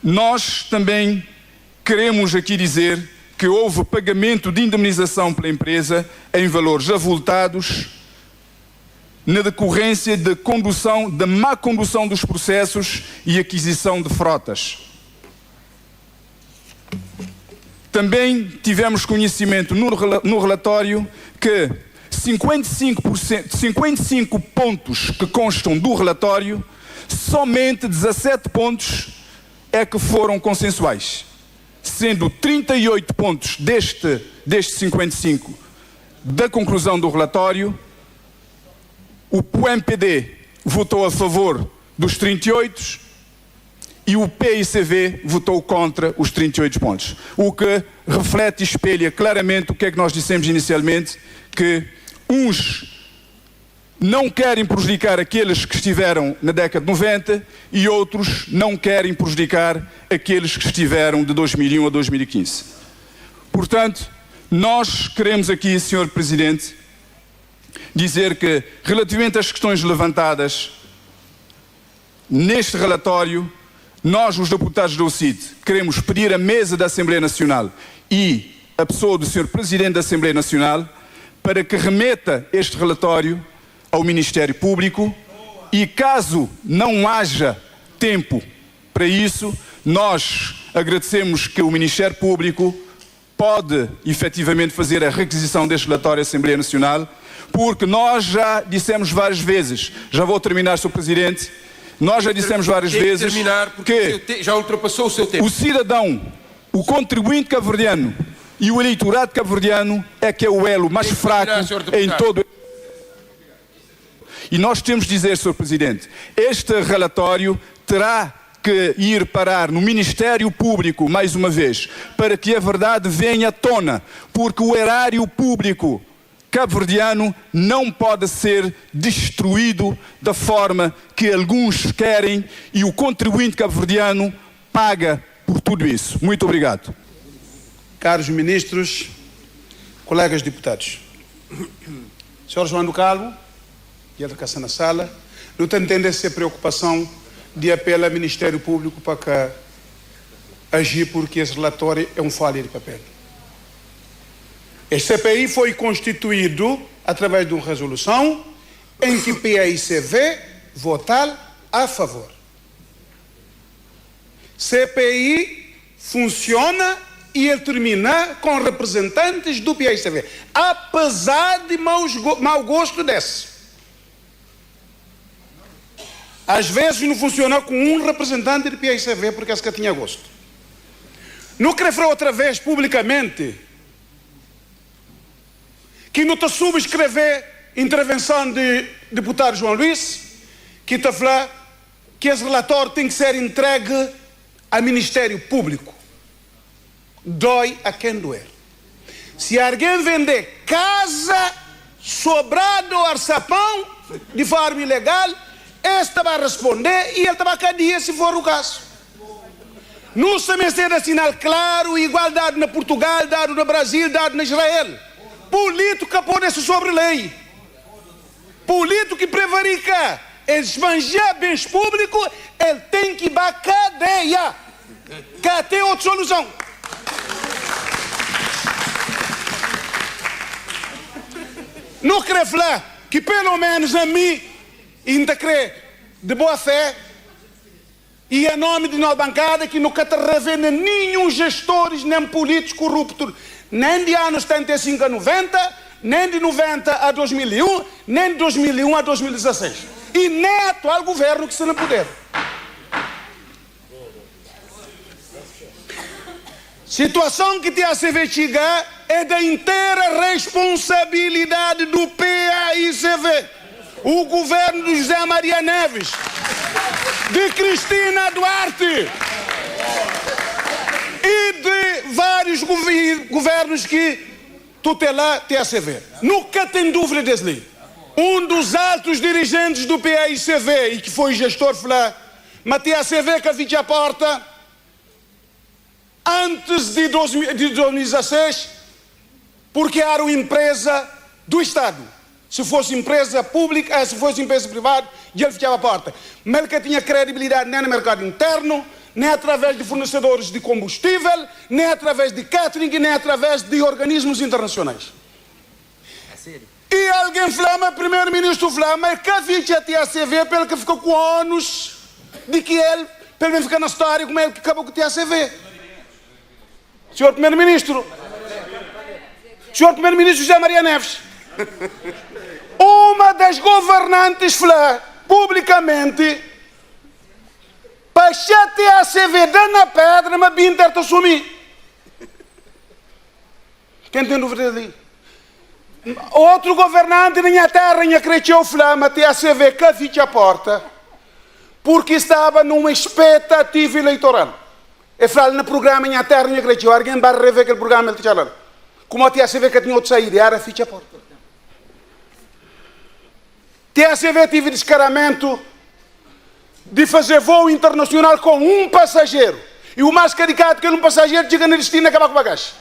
Nós também queremos aqui dizer que houve pagamento de indemnização pela empresa em valores avultados na decorrência da má condução dos processos e aquisição de frotas. Também tivemos conhecimento no relatório que 55 pontos que constam do relatório, somente 17 pontos é que foram consensuais, sendo 38 pontos destes 55 da conclusão do relatório, o MPD votou a favor dos 38 e o PICV votou contra os 38 pontos. O que reflete e espelha claramente o que é que nós dissemos inicialmente, que uns não querem prejudicar aqueles que estiveram na década de 90 e outros não querem prejudicar aqueles que estiveram de 2001 a 2015. Portanto, nós queremos aqui, Sr. Presidente, dizer que, relativamente às questões levantadas neste relatório, nós, os deputados do CID, queremos pedir à mesa da Assembleia Nacional e a pessoa do Sr. Presidente da Assembleia Nacional para que remeta este relatório ao Ministério Público e, caso não haja tempo para isso, nós agradecemos que o Ministério Público pode efetivamente fazer a requisição deste relatório à Assembleia Nacional, porque nós já dissemos várias vezes, já vou terminar, Sr. Presidente, nós já dissemos várias vezes que já ultrapassou o seu tempo. O cidadão, o contribuinte cabo-verdiano e o eleitorado cabo-verdiano é que é o elo mais fraco em todo. E nós temos de dizer, Sr. Presidente, este relatório terá que ir parar no Ministério Público, mais uma vez, para que a verdade venha à tona, porque o erário público cabo-verdiano não pode ser destruído da forma que alguns querem e o contribuinte cabo-verdiano paga por tudo isso. Muito obrigado. Caros ministros, colegas deputados, Sr. João do Calvo, e ele está na sala, não tem essa preocupação de apelo ao Ministério Público para que agir, porque esse relatório é um falha de papel. Este CPI foi constituído através de uma resolução em que PAICV votar a favor. CPI funciona e ele termina com representantes do PAICV, apesar de mau gosto desse. Às vezes não funciona com um representante do PAICV porque esse que tinha gosto. Não quero falar outra vez publicamente que não está subscrever intervenção de deputado João Luís, que está a falar que esse relatório tem que ser entregue ao Ministério Público. Dói a quem doer. Se alguém vender casa, sobrado ou arçapão de forma ilegal, este vai responder e ele vai cadeia se for o caso. Não se meter assinal claro, igualdade na Portugal, dado no Brasil, dado na Israel. Política pode ser sobre lei. Político que prevarica, esbanjar bens públicos, ele tem que ir para a cadeia. Que tem outra solução. Não quero falar que pelo menos a mim, ainda creio de boa fé, e em nome de nossa bancada, que nunca te revende nenhum gestores, nem políticos corruptos, nem de anos 75 a 90, nem de 90 a 2001, nem de 2001 a 2016. E nem atual governo que está no poder. Situação que te a se investigar é da inteira responsabilidade do PAICV. O governo de José Maria Neves, de Cristina Duarte e de vários governos que tutelam TSV. Nunca tem dúvida desse ali. Um dos altos dirigentes do PAICV e que foi gestor falou, mas TSV que fica a porta antes de 2016, porque era uma empresa do Estado. Se fosse empresa pública, se fosse empresa privada, ele fechava a porta. Mas ele que tinha credibilidade nem no mercado interno, nem através de fornecedores de combustível, nem através de catering, nem através de organismos internacionais. É sério? E alguém flama, primeiro-ministro flama, que ficha a TACV pelo que ficou com ônus de que ele, pelo menos fica na história, como ele que acabou com o TACV. Senhor primeiro-ministro, José Maria Neves, uma das governantes falou publicamente para a TACV dar na pedra, mas bem ter-te assumir. Quem tem dúvida ali? Outro governante na minha terra, minha cresceu flama, a TACV que fica a porta, porque estava numa expectativa eleitoral. E falei no programa, minha terra, minha cresceu, alguém vai rever aquele programa, ele tinha. Como a TACV que tinha outro saída, era ficha a porta. TACV tive descaramento de fazer voo internacional com um passageiro. E o mais caricato que um passageiro chega no destino e acaba com a bagagem.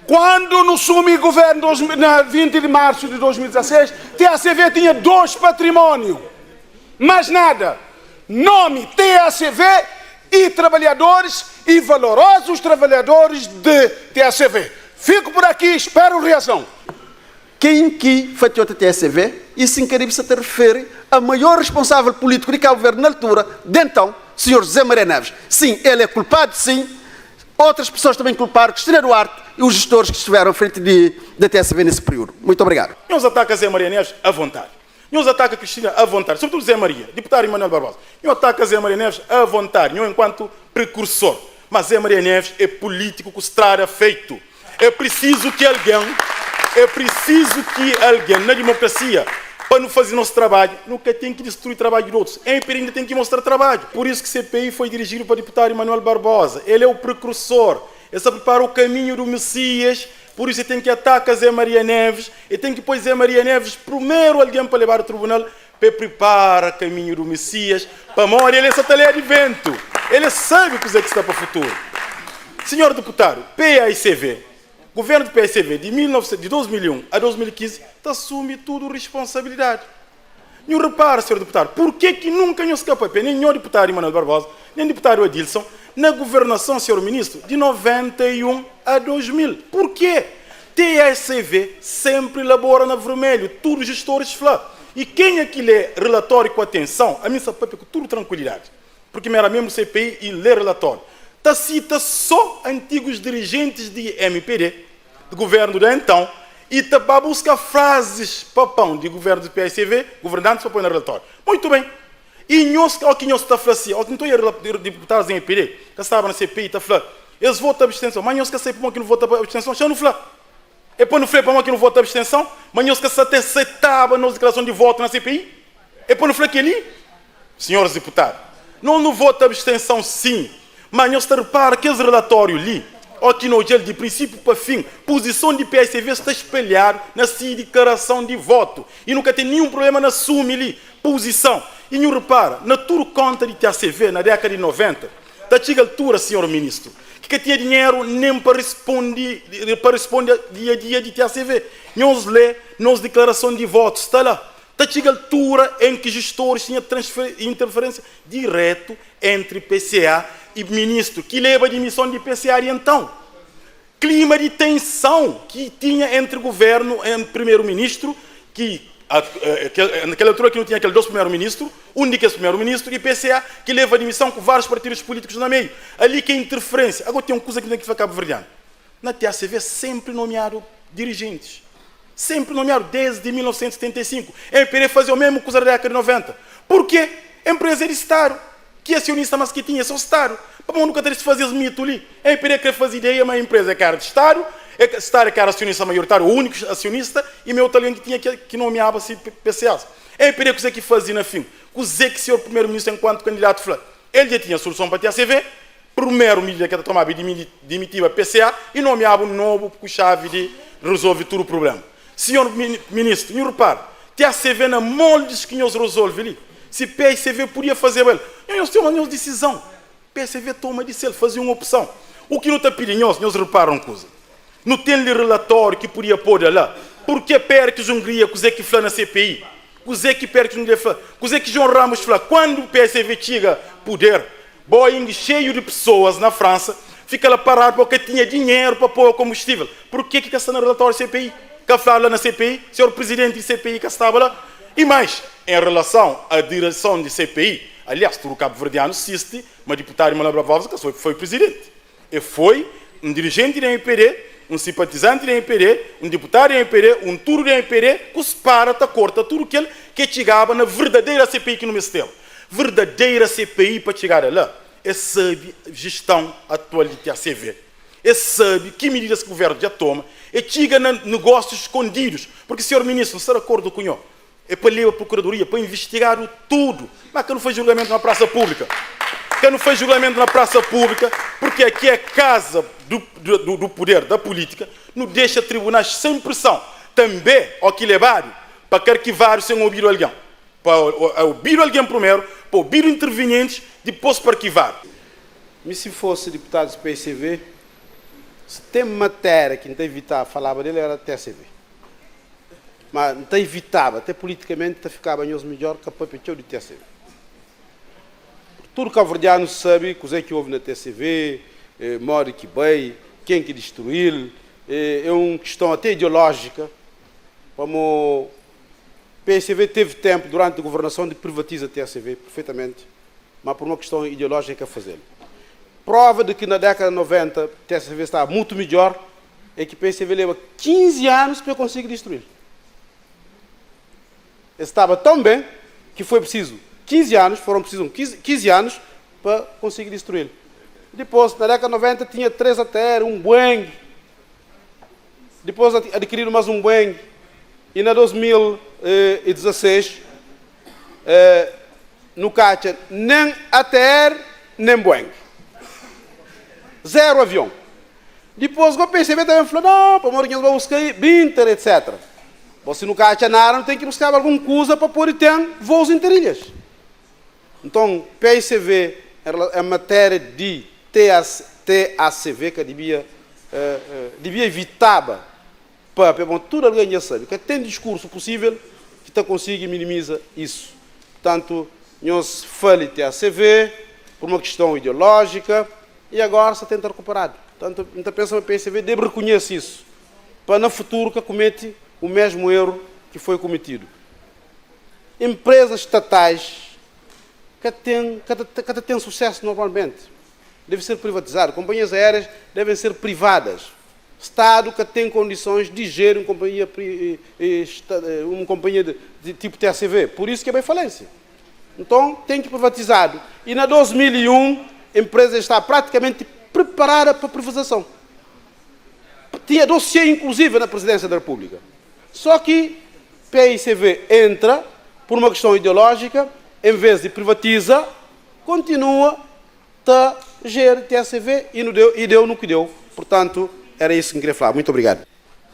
Quando no Sumi Governo, na 20 de março de 2016, TACV tinha 2 patrimônios. Mais nada. Nome TACV e trabalhadores e valorosos trabalhadores de TACV. Fico por aqui, espero reação. Quem que fez a TACV e sem querer se refere a maior responsável político de Cabo Verde na altura, de então, Sr. José Maria Neves. Sim, ele é culpado, sim. Outras pessoas também culparam, Cristina Duarte e os gestores que estiveram à frente da TACV nesse período. Muito obrigado. Nos ataca Zé Maria Neves à vontade. Nos ataca Cristina à vontade. Sobretudo Zé Maria, deputado Emanuel Barbosa. Nos ataca Zé Maria Neves à vontade, não enquanto precursor. Mas Zé Maria Neves é político que estará feito. É preciso que alguém na democracia, para não fazer nosso trabalho, nunca tem que destruir o trabalho de outros. Em ainda tem que mostrar trabalho. Por isso que o CPI foi dirigido para o deputado Emanuel Barbosa. Ele é o precursor. Ele se prepara o caminho do Messias. Por isso ele tem que atacar Zé Maria Neves. E tem que pôr Zé Maria Neves primeiro alguém para levar ao tribunal para preparar o caminho do Messias. Para morrer, ele é essa talher de vento. Ele sabe o que está para o futuro. Senhor deputado, PAICV, governo do PAICV de 2001 a 2015 assume tudo responsabilidade. E repara, senhor deputado, por que nunca nos escapou, nem o deputado Emanuel Barbosa, nem o deputado Edilson, na governação, senhor ministro, de 91 a 2000? Por quê? TACV sempre elabora na vermelho, tudo os gestores falam. E quem aqui lê relatório com atenção, a mim sabe com tudo tranquilidade, porque me era mesmo CPI e lê relatório. Cita só antigos dirigentes de MPD, do governo de então, e para buscar frases papão de governo do PAICV, governantes para pôr no relatório. Muito bem. E nós, o que nós está falando assim, o que não estou deputados em MPD, que estavam na CPI, está falando, eles votam a abstenção, mas nós que sabemos para que não votam a abstenção, já não falam. É para não falar para que não votam a abstenção, mas nós que até aceitavam a nossa declaração de voto na CPI, é para não falar que ali, senhores deputados, não votam a abstenção sim, mas nós repara que esse relatório ali, aqui no gel de princípio para fim, posição de PAICV está espelhada na sua declaração de voto. E nunca tem nenhum problema na sua posição. E não repara, na tua conta de TACV, na década de 90, da chega altura, senhor ministro, que tinha dinheiro nem para responder dia a dia de TACV. Nós lê, nos declaração de voto, está lá. Da chega altura em que gestores tinham interferência direta entre PCA e ministro, que leva a demissão de PCA e então. Clima de tensão que tinha entre o governo e o primeiro-ministro, que naquela altura que não tinha aqueles 2 primeiros-ministros, único é primeiro-ministro, e PCA, que leva a demissão com vários partidos políticos na meio. Ali que é interferência. Agora tem uma coisa que tem que ficar cabo-verdiano. Na TACV sempre nomearam dirigentes. Sempre nomearam desde 1975. A MPD fazia o mesmo coisa da década de 90. Por quê? A empresa era Estado. Que acionista, mas que tinha só Estado. Para nunca ter se fazer esse mito ali. A MPD quer fazer ideia, mas a empresa é cara de Estado, Estado é cara acionista maioritário, o único acionista, e meu talento que tinha que nomeava-se PCAs. A MPD que que fazia na fim? O Zé que o senhor primeiro-ministro, enquanto candidato, falou, ele já tinha solução para a TACV, primeiro medida que tomava demitia a PCA e nomeava um novo com chave de resolver todo o problema. Senhor ministro, não repara, TACV na moldes que nós resolve ali. Se PAICV podia fazer ele, nós temos uma decisão. PAICV toma de si, fazia uma opção. O que não está pedindo, nós reparam uma coisa. não tem relatório que podia pôr lá. Por que perques Hungria, coisa que fala na CPI? Coisa que perques Hungria, coisa que João Ramos fala, quando o PSV chega poder, Boeing cheio de pessoas na França, fica lá parado porque tinha dinheiro para pôr combustível. Por que está no relatório CPI? Que fala na CPI, senhor presidente de CPI que estava lá. E mais, em relação à direção de CPI, aliás, todo o cabo-verdiano assiste, mas o deputado Manuel Barbosa que foi presidente. E foi um dirigente da MPD, um simpatizante da MPD, um deputado da MPD, um turno da MPD, que se para, corta tudo aquilo que chegava na verdadeira CPI que não me esteve. Verdadeira CPI para chegar lá. É sabe gestão atual de TACV. É sabe que medidas que o governo já toma. É chega em negócios escondidos. Porque, senhor ministro, não está de acordo com o é para ler a procuradoria, para investigar o tudo. Mas que não faz julgamento na praça pública. Que não faz julgamento na praça pública, porque aqui é casa do poder, da política, não deixa tribunais sem pressão. Também, ao que levar, para arquivar sem ouvir alguém. Para ouvir alguém primeiro, para ouvir intervenientes, depois para arquivar. Mas se fosse deputado do PSV, se tem matéria que não tem evitar falava dele, era até TSV. Mas não tem evitava, até politicamente ficava melhor que a papel de TSV. Tudo cabo-verdiano sabe o que houve na TCV, mora que bem, quem que destruir, é uma questão até ideológica, como o PSV teve tempo durante a governação de privatizar a TCV perfeitamente, mas por uma questão ideológica a fazer. Prova de que na década de 90 a TCV estava muito melhor é que o PSV leva 15 anos para conseguir destruir. Estava tão bem que foi preciso 15 anos, foram precisos 15 anos para conseguir destruir. Depois, na década de 90, tinha 3 ATR, um Boeing. Depois adquiriram mais um Boeing. E na 2016, no Cátia, nem ATR, nem Boeing. 0 avião. Depois o PCB também falou, não, para morrer vamos buscar Binter, etc. Você no Cátia não tem que buscar alguma coisa para poder ter voos interilhas. Então, PSV é matéria de TACV que devia evitar para tudo alguém já sabe que tem discurso possível que está conseguir minimizar isso. Portanto, nós falamos de TACV por uma questão ideológica e agora se tenta recuperar. Portanto, então pensa que o PSV deve reconhecer isso para no futuro que comete o mesmo erro que foi cometido. Empresas estatais que têm sucesso normalmente devem ser privatizadas. Companhias aéreas devem ser privadas. Estado que tem condições de gerir uma companhia de tipo TACV. Por isso que é bem falência. Então, tem que privatizar. E na 2001, a empresa está praticamente preparada para a privatização. Tinha dossiê, inclusive, na Presidência da República. Só que PICV entra por uma questão ideológica, em vez de privatizar, continua a gerir TACV e deu no que deu. Portanto, era isso que eu queria falar. Muito obrigado.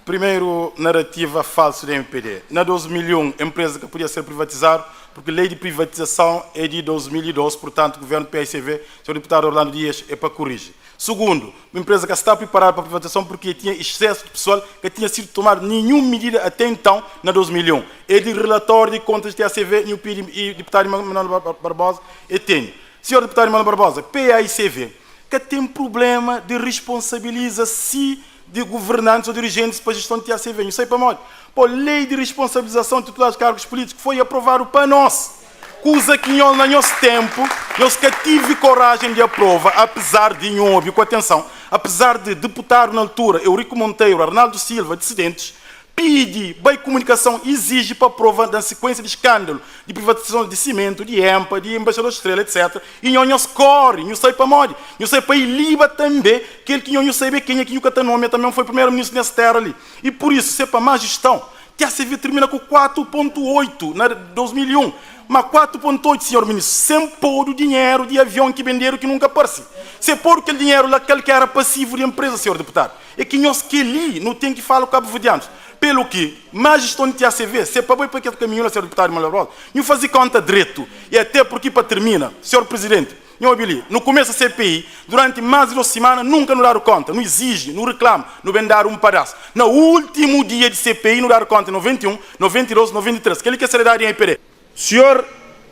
Primeiro, narrativa falsa da MPD. Na 2001, empresa que podia ser privatizada, porque a lei de privatização é de 2012, portanto, o governo do PSV, o deputado Orlando Dias, é para corrigir. Segundo, uma empresa que está preparada para a privatização porque tinha excesso de pessoal que tinha sido tomada nenhuma medida até então, na 2001. É de relatório de contas de TACV e o deputado Manuel Barbosa e tem. Senhor deputado Manuel Barbosa, PAICV, que tem problema de responsabilizar-se de governantes ou dirigentes para a gestão de TACV. Não sei para onde. Pô, lei de responsabilização de titulares de cargos políticos foi aprovado para nós. Coisa que no nosso tempo, nós que tive coragem de aprovar, apesar de não com atenção, apesar de deputado na altura, Eurico Monteiro, Arnaldo Silva, dissidentes, pede, bem comunicação, exige para prova da sequência de escândalo, de privatização de cimento, de EMPA, de Embaixador Estrela, etc. E não corre, não sei para onde, não sei para Iliba também, que ele que não sabe quem é que o Catanômia também foi primeiro-ministro nessa terra ali. E por isso, se é para má gestão, TACV termina com 4,8 na 2001. Mas 4,8, senhor ministro, sem pôr o dinheiro de avião que venderam que nunca aparece. Se pôr aquele dinheiro naquele que era passivo de empresa, senhor deputado. É que nós que ali não tem que falar com cabo-verdianos. Pelo que, má gestão de TACV, se é para aquele caminho, senhor deputado Manuel Barbosa, não fazer conta direito. E até porque, para terminar, senhor presidente, No começo da CPI, durante mais de 2 semanas, nunca nos deram conta, não exige, não reclama, não vem dar um pedaço. No último dia de CPI, não deram conta, 91, 92, 93. Que ele quer ser dado em IPD. Senhor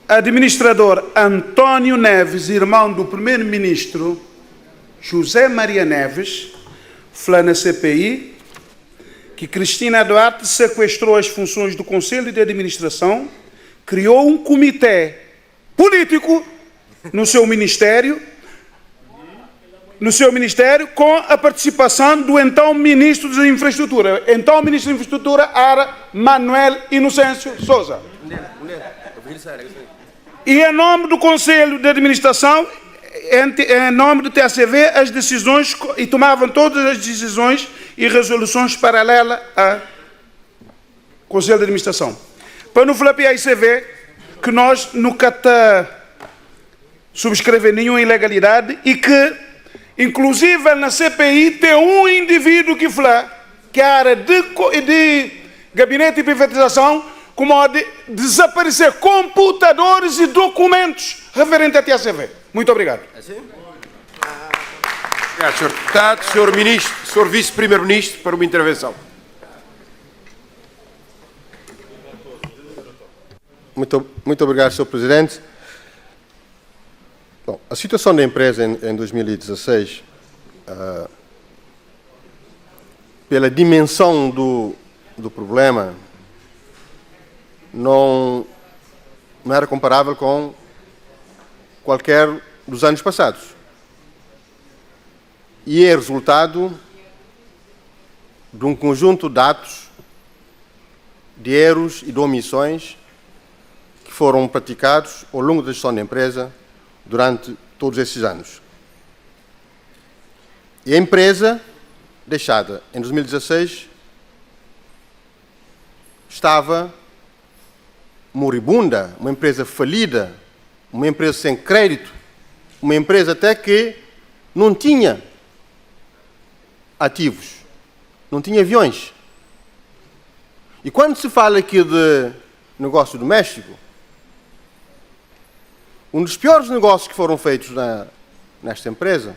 administrador António Neves, irmão do primeiro-ministro José Maria Neves, falou na CPI que Cristina Duarte sequestrou as funções do Conselho de Administração, criou um comitê político no seu ministério com a participação do então Ministro da Infraestrutura. Então o Ministro da Infraestrutura era Manuel Inocêncio Souza. E em nome do Conselho de Administração, em nome do TACV, as decisões, e tomavam todas as decisões e resoluções paralelas ao Conselho de Administração. Para não falar para a ICV que nós nunca subscrever nenhuma ilegalidade e que, inclusive na CPI, tem um indivíduo que fala que era de gabinete de privatização, como de desaparecer computadores e documentos referentes à TACV. Muito obrigado. Obrigado, Sr. Deputado. Sr. Ministro, Sr. Vice-Primeiro-Ministro, para uma intervenção. Muito obrigado, Sr. Presidente. Bom, a situação da empresa em 2016, pela dimensão do problema, não era comparável com qualquer dos anos passados. E é resultado de um conjunto de atos, de erros e de omissões que foram praticados ao longo da gestão da empresa durante todos esses anos. E a empresa, deixada em 2016, estava moribunda, uma empresa falida, uma empresa sem crédito, uma empresa até que não tinha ativos, não tinha aviões. E quando se fala aqui de negócio doméstico, um dos piores negócios que foram feitos nesta empresa,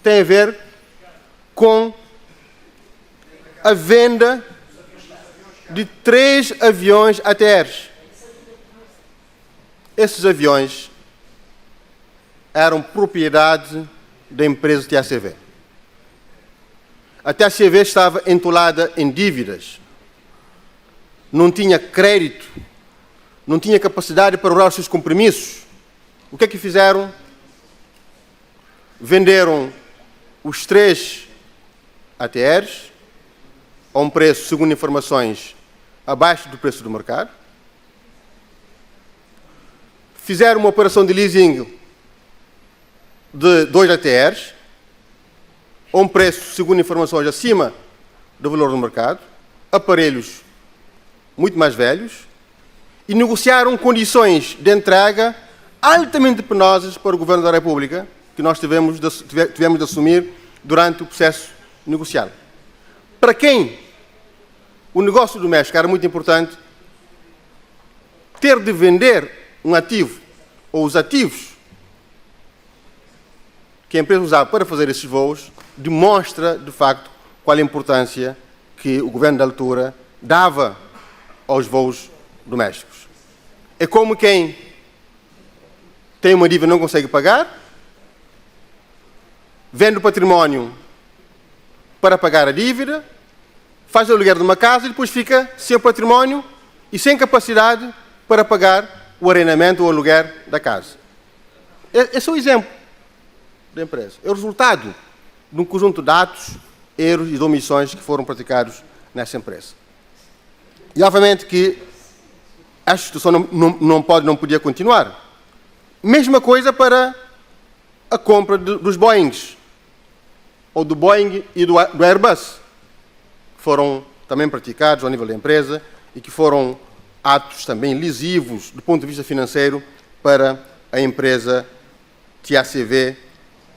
tem a ver com a venda de 3 aviões ATRs. Esses aviões eram propriedade da empresa TACV. A TACV estava entolada em dívidas, não tinha crédito, não tinha capacidade para honrar os seus compromissos. O que é que fizeram? Venderam os 3 ATRs a um preço, segundo informações, abaixo do preço do mercado. Fizeram uma operação de leasing de 2 ATRs a um preço, segundo informações, acima do valor do mercado, aparelhos muito mais velhos, e negociaram condições de entrega altamente penosas para o Governo da República, que nós tivemos de assumir durante o processo negocial. Para quem o negócio doméstico era muito importante, ter de vender um ativo ou os ativos que a empresa usava para fazer esses voos demonstra, de facto, qual a importância que o governo da altura dava aos voos domésticos. É como quem tem uma dívida e não consegue pagar, vende o património para pagar a dívida, faz o aluguer de uma casa e depois fica sem o património e sem capacidade para pagar o arrendamento ou o aluguer da casa. Esse é o exemplo da empresa. É o resultado de um conjunto de atos, erros e de omissões que foram praticados nessa empresa. E, obviamente, que esta situação não podia continuar. Mesma coisa para a compra dos Boeings, ou do Boeing e do Airbus, que foram também praticados ao nível da empresa e que foram atos também lesivos do ponto de vista financeiro para a empresa TACV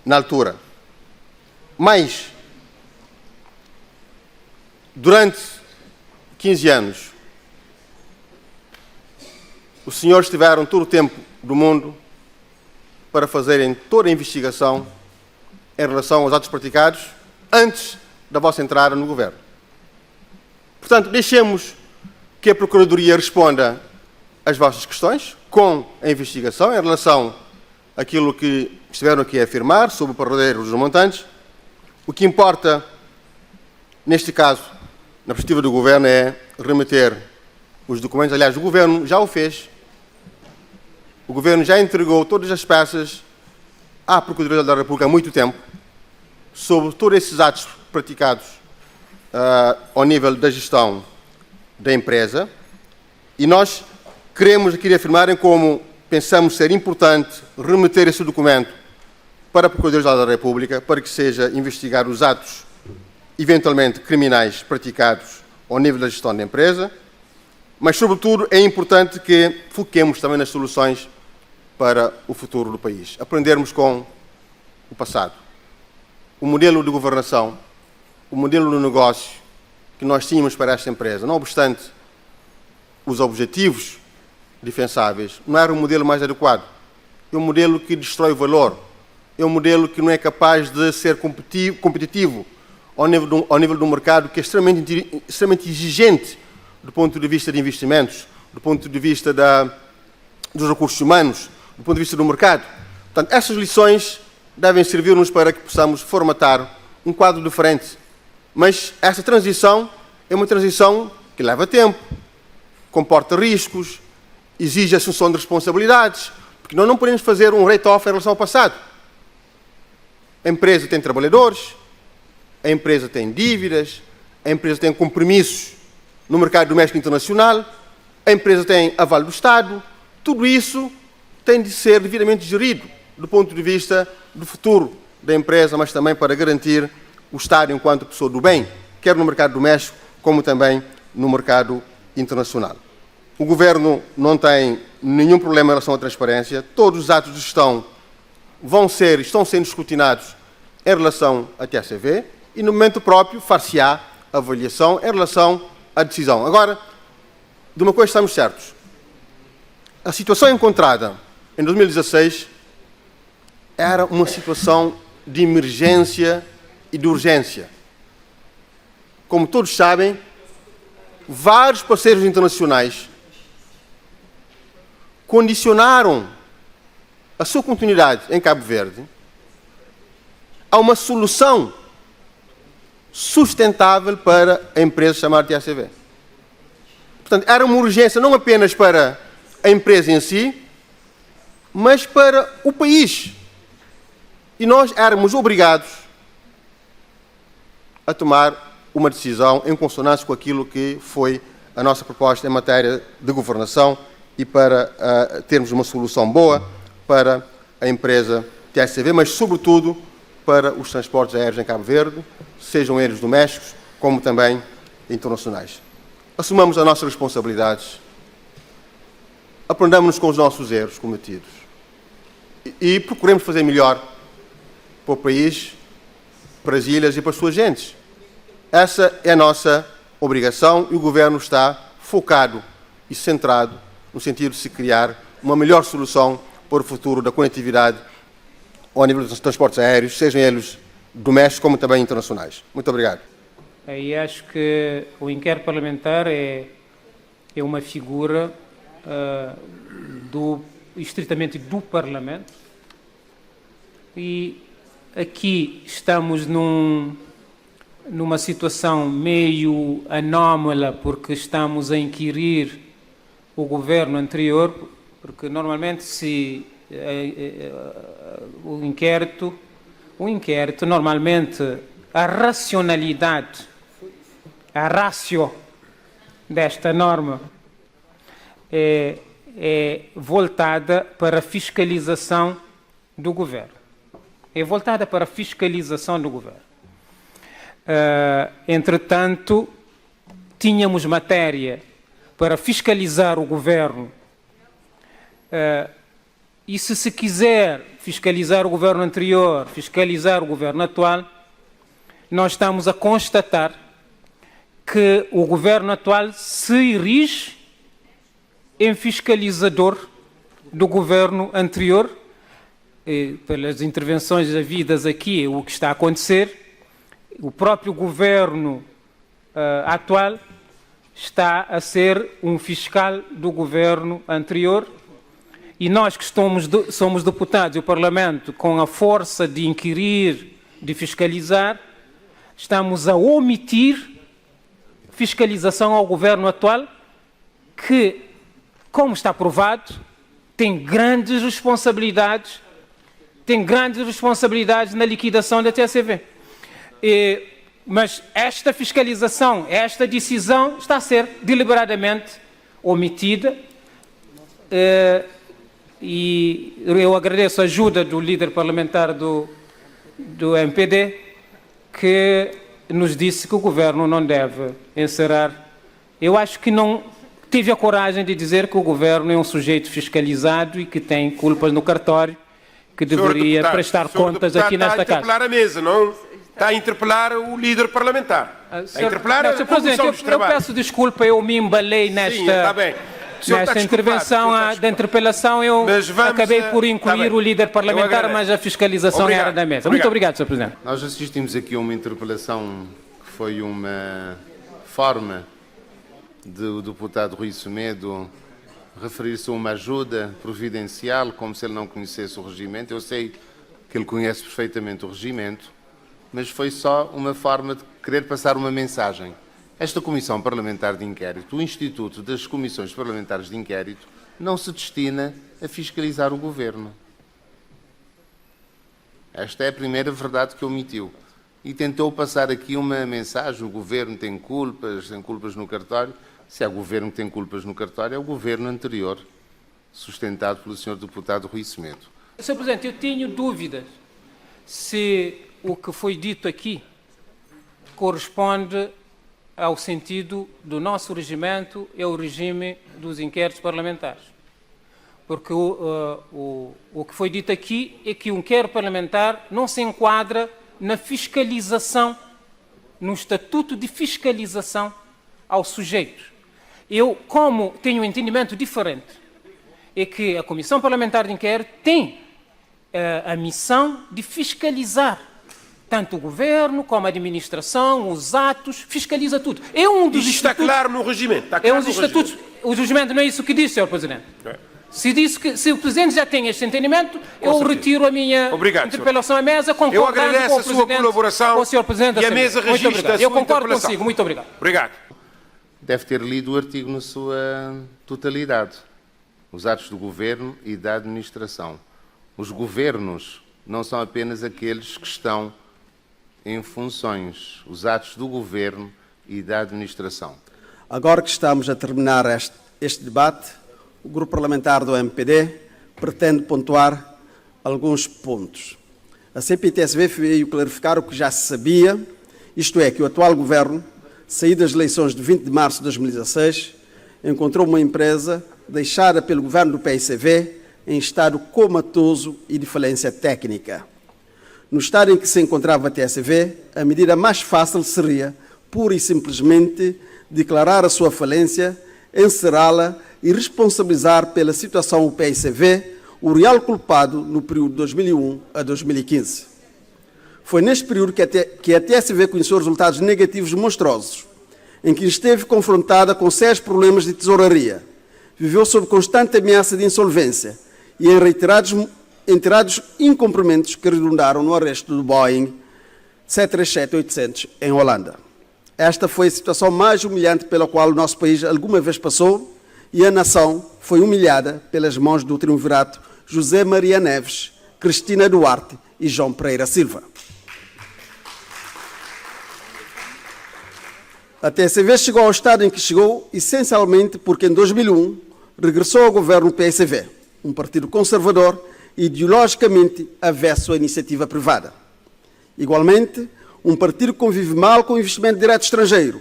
na altura. Mas, durante 15 anos, os senhores tiveram todo o tempo do mundo para fazerem toda a investigação em relação aos atos praticados antes da vossa entrada no governo. Portanto, deixemos que a Procuradoria responda às vossas questões com a investigação em relação àquilo que estiveram aqui a afirmar sobre o paradeiro dos montantes. O que importa, neste caso, na perspectiva do governo, é remeter os documentos. Aliás, o governo já o fez. O governo já entregou todas as peças à Procuradoria da República há muito tempo sobre todos esses atos praticados ao nível da gestão da empresa. E nós queremos aqui afirmar em como pensamos ser importante remeter esse documento para a Procuradoria da República para que seja investigar os atos eventualmente criminais praticados ao nível da gestão da empresa, mas, sobretudo, é importante que foquemos também nas soluções para o futuro do país. Aprendermos com o passado. O modelo de governação, o modelo de negócio que nós tínhamos para esta empresa, não obstante os objetivos defensáveis, não era o modelo mais adequado. É um modelo que destrói o valor. É um modelo que não é capaz de ser competitivo ao nível do mercado, que é extremamente exigente do ponto de vista de investimentos, do ponto de vista dos recursos humanos, do ponto de vista do mercado. Portanto, essas lições devem servir-nos para que possamos formatar um quadro diferente. Mas essa transição é uma transição que leva tempo, comporta riscos, exige assunção de responsabilidades, porque nós não podemos fazer um write-off em relação ao passado. A empresa tem trabalhadores, a empresa tem dívidas, a empresa tem compromissos no mercado doméstico internacional, a empresa tem aval do Estado. Tudo isso tem de ser devidamente gerido do ponto de vista do futuro da empresa, mas também para garantir o Estado enquanto pessoa do bem, quer no mercado doméstico, como também no mercado internacional. O Governo não tem nenhum problema em relação à transparência. Todos os atos de gestão estão sendo escrutinados em relação à TSV e, no momento próprio, far-se-á avaliação em relação à decisão. Agora, de uma coisa estamos certos. A situação encontrada em 2016 era uma situação de emergência e de urgência. Como todos sabem, vários parceiros internacionais condicionaram a sua continuidade em Cabo Verde a uma solução sustentável para a empresa chamada TSV. Portanto, era uma urgência não apenas para a empresa em si, mas para o país. E nós éramos obrigados a tomar uma decisão em consonância com aquilo que foi a nossa proposta em matéria de governação e para termos uma solução boa para a empresa TSV, mas, sobretudo, para os transportes aéreos em Cabo Verde, sejam eles domésticos, como também internacionais. Assumamos as nossas responsabilidades, aprendamos com os nossos erros cometidos e procuremos fazer melhor para o país, para as ilhas e para as suas gentes. Essa é a nossa obrigação e o Governo está focado e centrado no sentido de se criar uma melhor solução para o futuro da conectividade ao nível dos transportes aéreos, sejam eles domésticos como também internacionais. Muito obrigado. E acho que o inquérito parlamentar é uma figura estritamente do Parlamento e aqui estamos numa situação meio anómala porque estamos a inquirir o governo anterior, porque normalmente o inquérito normalmente a racionalidade, a ratio desta norma é voltada para a fiscalização do governo. É voltada para a fiscalização do governo. Entretanto, tínhamos matéria para fiscalizar o governo e se quiser fiscalizar o governo anterior, fiscalizar o governo atual, nós estamos a constatar que o governo atual se erige em fiscalizador do governo anterior pelas intervenções havidas aqui, o que está a acontecer, o próprio governo atual está a ser um fiscal do governo anterior, e nós que somos deputados e o Parlamento, com a força de inquirir, de fiscalizar, estamos a omitir fiscalização ao governo atual, que, como está provado, tem grandes responsabilidades na liquidação da TSV. Mas esta fiscalização, esta decisão está a ser deliberadamente omitida, e eu agradeço a ajuda do líder parlamentar do MPD, que nos disse que o governo não deve encerrar. Eu acho que não tive a coragem de dizer que o governo é um sujeito fiscalizado e que tem culpas no cartório, que deveria prestar contas aqui nesta casa. Está a interpelar a mesa, não? Está a interpelar o líder parlamentar. Está a interpelar a Comissão dos Trabalhos. Eu peço desculpa, eu me embalei nesta intervenção da interpelação, eu acabei por incluir o líder parlamentar, mas a fiscalização era da mesa. Muito obrigado, Sr. Presidente. Nós assistimos aqui a uma interpelação que foi uma forma do deputado Rui Semedo referir-se a uma ajuda providencial, como se ele não conhecesse o regimento. Eu sei que ele conhece perfeitamente o regimento, mas foi só uma forma de querer passar uma mensagem. Esta Comissão Parlamentar de Inquérito, o Instituto das Comissões Parlamentares de Inquérito, não se destina a fiscalizar o Governo. Esta é a primeira verdade que omitiu. E tentou passar aqui uma mensagem: o Governo tem culpas no cartório. Se há Governo que tem culpas no cartório, é o Governo anterior, sustentado pelo Sr. Deputado Rui Semedo. Sr. Presidente, eu tenho dúvidas se o que foi dito aqui corresponde ao sentido do nosso regimento e ao regime dos inquéritos parlamentares. Porque o que foi dito aqui é que o inquérito parlamentar não se enquadra na fiscalização, no estatuto de fiscalização aos sujeitos. Eu, como tenho um entendimento diferente, é que a Comissão Parlamentar de Inquérito tem a missão de fiscalizar tanto o governo como a administração, os atos, fiscaliza tudo. É um dos Isto está claro no regimento. Está claro dos estatutos. O regimento não é isso que disse, Sr. Presidente. Se o Presidente já tem este entendimento, eu retiro a minha interpelação à mesa, concordando com o Presidente, colaboração com o Sr. Presidente. E a mesa registra a sua Eu concordo consigo. Muito obrigado. Obrigado. Deve ter lido o artigo na sua totalidade. Os atos do Governo e da Administração. Os governos não são apenas aqueles que estão em funções, os atos do Governo e da Administração. Agora que estamos a terminar este debate, o Grupo Parlamentar do MPD pretende pontuar alguns pontos. A CPI-TSV veio clarificar o que já se sabia, isto é, que o atual Governo, saído das eleições de 20 de março de 2016, encontrou uma empresa deixada pelo Governo do PICV em estado comatoso e de falência técnica. No estado em que se encontrava a TSV, a medida mais fácil seria, pura e simplesmente, declarar a sua falência, encerrá-la e responsabilizar pela situação o PICV, o real culpado no período de 2001 a 2015. Foi neste período que a TSV conheceu resultados negativos monstruosos, em que esteve confrontada com sérios problemas de tesouraria, viveu sob constante ameaça de insolvência e em reiterados incumprimentos que redundaram no arresto do Boeing 737-800 em Holanda. Esta foi a situação mais humilhante pela qual o nosso país alguma vez passou e a nação foi humilhada pelas mãos do triunvirato José Maria Neves, Cristina Duarte e João Pereira Silva. A TSV chegou ao estado em que chegou, essencialmente porque em 2001 regressou ao governo PSV, um partido conservador e ideologicamente avesso à iniciativa privada. Igualmente, um partido que convive mal com o investimento direto estrangeiro,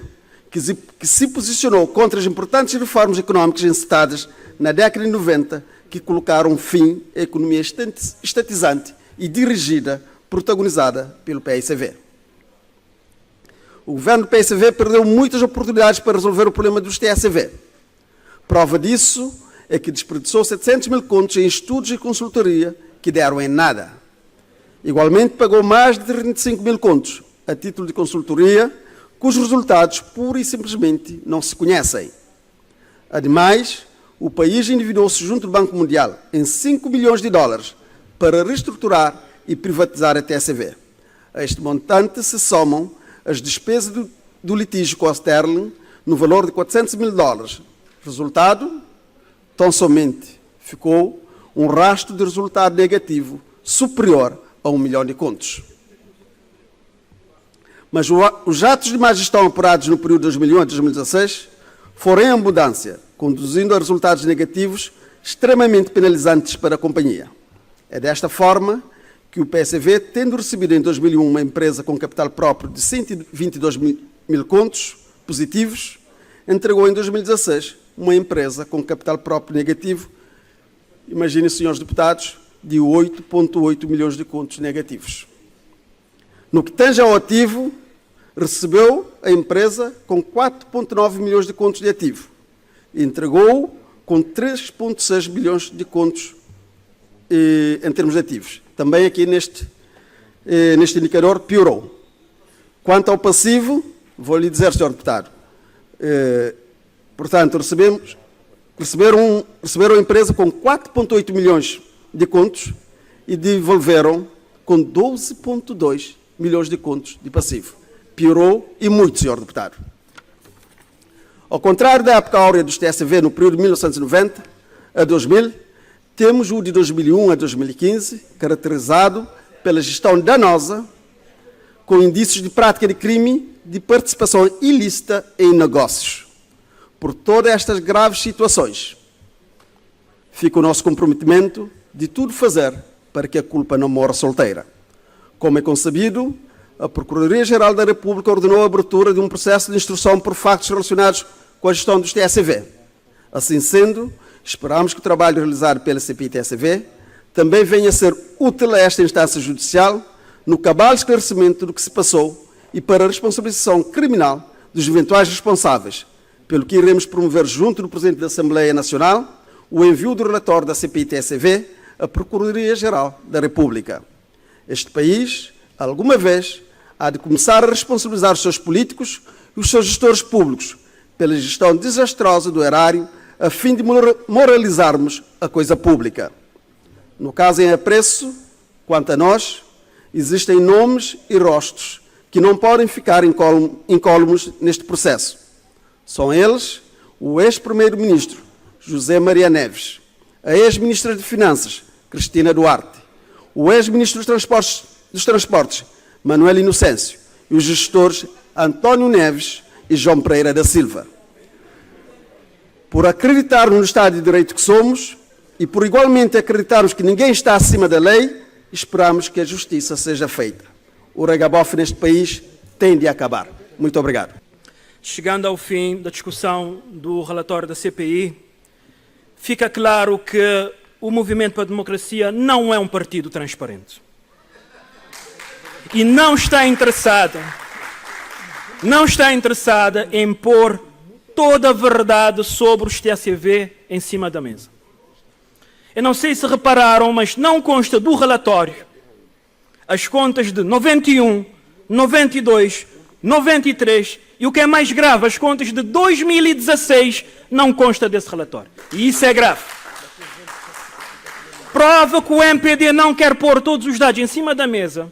que se posicionou contra as importantes reformas económicas encetadas na década de 90, que colocaram fim à economia estatizante e dirigida, protagonizada pelo PSV. O governo do PSV perdeu muitas oportunidades para resolver o problema dos TSV. Prova disso é que desperdiçou 700 mil contos em estudos e consultoria que deram em nada. Igualmente, pagou mais de 35 mil contos a título de consultoria, cujos resultados pura e simplesmente não se conhecem. Ademais, o país endividou-se junto do Banco Mundial em 5 milhões de dólares para reestruturar e privatizar a TSV. A este montante se somam as despesas do litígio com a Sterling no valor de 400 mil dólares. Resultado? Tão somente ficou um rastro de resultado negativo superior a 1 milhão de contos. Mas os atos de má gestão apurados no período de 2001 a 2016 foram em abundância, conduzindo a resultados negativos extremamente penalizantes para a companhia. É desta forma que o PSV, tendo recebido em 2001 uma empresa com capital próprio de 122 mil contos positivos, entregou em 2016 uma empresa com capital próprio negativo, imaginem, senhores deputados, de 8,8 milhões de contos negativos. No que tange ao ativo, recebeu a empresa com 4,9 milhões de contos de ativo e entregou com 3,6 milhões de contos em termos de ativos. Também aqui neste indicador piorou. Quanto ao passivo, vou lhe dizer, senhor deputado, portanto, receberam a empresa com 4,8 milhões de contos e devolveram com 12,2 milhões de contos de passivo. Piorou e muito, senhor deputado. Ao contrário da época áurea dos TSV no período de 1990 a 2000, temos o de 2001 a 2015, caracterizado pela gestão danosa, com indícios de prática de crime de participação ilícita em negócios. Por todas estas graves situações, fica o nosso comprometimento de tudo fazer para que a culpa não morra solteira. Como é concebido, a Procuradoria-Geral da República ordenou a abertura de um processo de instrução por factos relacionados com a gestão dos TSV. Assim sendo, esperamos que o trabalho realizado pela CPI-TSV também venha a ser útil a esta instância judicial no cabal esclarecimento do que se passou e para a responsabilização criminal dos eventuais responsáveis, pelo que iremos promover junto do Presidente da Assembleia Nacional o envio do relatório da CPI-TSV à Procuradoria-Geral da República. Este país, alguma vez, há de começar a responsabilizar os seus políticos e os seus gestores públicos pela gestão desastrosa do erário, a fim de moralizarmos a coisa pública. No caso em apreço, quanto a nós, existem nomes e rostos que não podem ficar incólumes neste processo. São eles o ex-primeiro-ministro José Maria Neves, a ex-ministra de Finanças Cristina Duarte, o ex-ministro dos Transportes Manuel Inocêncio e os gestores António Neves e João Pereira da Silva. Por acreditarmos no Estado de Direito que somos e por igualmente acreditarmos que ninguém está acima da lei, esperamos que a justiça seja feita. O regabof neste país tem de acabar. Muito obrigado. Chegando ao fim da discussão do relatório da CPI, fica claro que o Movimento para a Democracia não é um partido transparente. E não está interessada em pôr toda a verdade sobre os TSV em cima da mesa. Eu não sei se repararam, mas não consta do relatório as contas de 91, 92, 93 e o que é mais grave, as contas de 2016 não consta desse relatório. E isso é grave. Prova que o MPD não quer pôr todos os dados em cima da mesa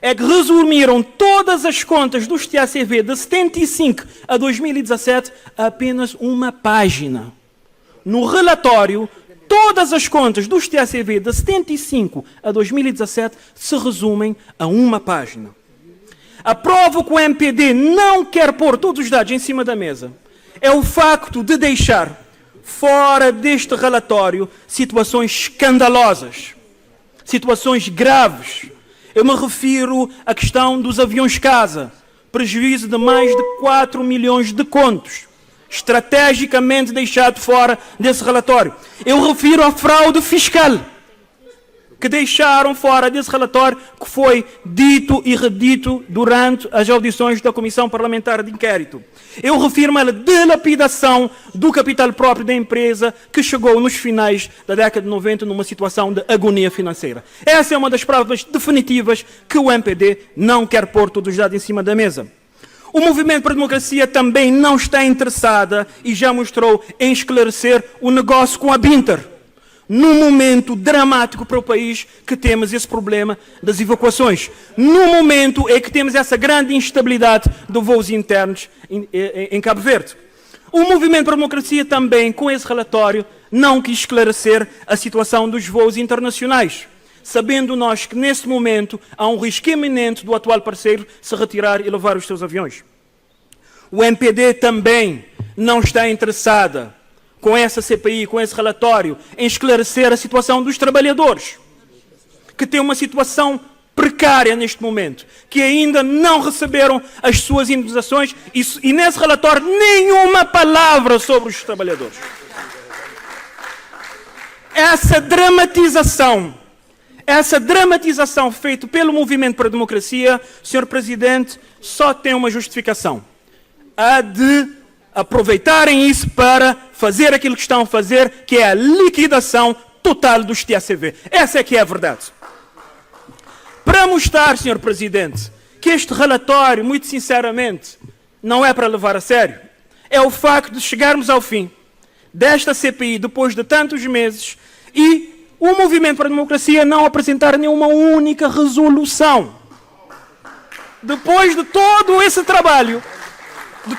é que resumiram todas as contas dos TACV de 75 a 2017 a apenas uma página. No relatório, todas as contas dos TACV de 75 a 2017 se resumem a uma página. A prova que o MPD não quer pôr todos os dados em cima da mesa é o facto de deixar fora deste relatório situações escandalosas, situações graves. Eu me refiro à questão dos aviões casa, prejuízo de mais de 4 milhões de contos, estrategicamente deixado fora desse relatório. Eu refiro à fraude fiscal. que deixaram fora desse relatório que foi dito e redito durante as audições da Comissão Parlamentar de Inquérito. Eu refiro-me à dilapidação do capital próprio da empresa que chegou nos finais da década de 90 numa situação de agonia financeira. Essa é uma das provas definitivas que o MPD não quer pôr todos os dados em cima da mesa. O Movimento para a Democracia também não está interessada e já mostrou em esclarecer o negócio com a Binter, num momento dramático para o país que temos esse problema das evacuações, no momento em que temos essa grande instabilidade de voos internos em Cabo Verde. O Movimento para a Democracia também, com esse relatório, não quis esclarecer a situação dos voos internacionais, sabendo nós que nesse momento há um risco iminente do atual parceiro se retirar e levar os seus aviões. O MPD também não está interessada com essa CPI, com esse relatório, em esclarecer a situação dos trabalhadores, que têm uma situação precária neste momento, que ainda não receberam as suas indenizações e nesse relatório nenhuma palavra sobre os trabalhadores. Essa dramatização feita pelo Movimento para a Democracia, Sr. Presidente, só tem uma justificação: a de aproveitarem isso para fazer aquilo que estão a fazer, que é a liquidação total dos TACV. Essa é que é a verdade. Para mostrar, Sr. Presidente, que este relatório, muito sinceramente, não é para levar a sério, é o facto de chegarmos ao fim desta CPI depois de tantos meses e o Movimento para a Democracia não apresentar nenhuma única resolução. Depois de todo esse trabalho, de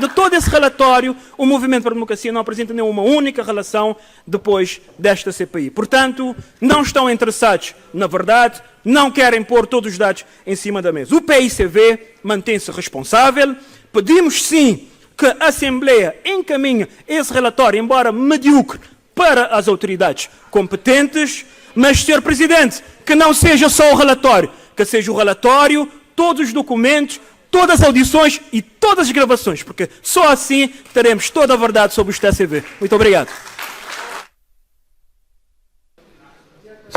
todo esse relatório, o Movimento para a Democracia não apresenta nenhuma única relação depois desta CPI. Portanto, não estão interessados na verdade, não querem pôr todos os dados em cima da mesa. O PICV mantém-se responsável. Pedimos, sim, que a Assembleia encaminhe esse relatório, embora medíocre, para as autoridades competentes. Mas, Sr. Presidente, que não seja só o relatório, que seja o relatório, todos os documentos, todas as audições e todas as gravações, porque só assim teremos toda a verdade sobre os TACV. Muito obrigado.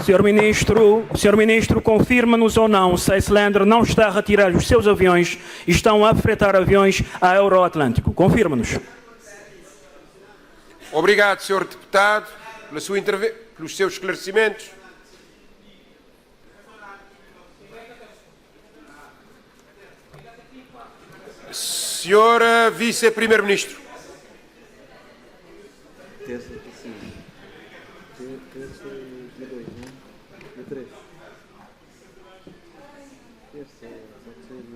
Senhor Ministro, confirma-nos ou não se a Icelandair não está a retirar os seus aviões e estão a fretar aviões a Euroatlântico. Confirma-nos. Obrigado, Sr. Deputado, pelos seus esclarecimentos. Senhora Vice-Primeiro-Ministro.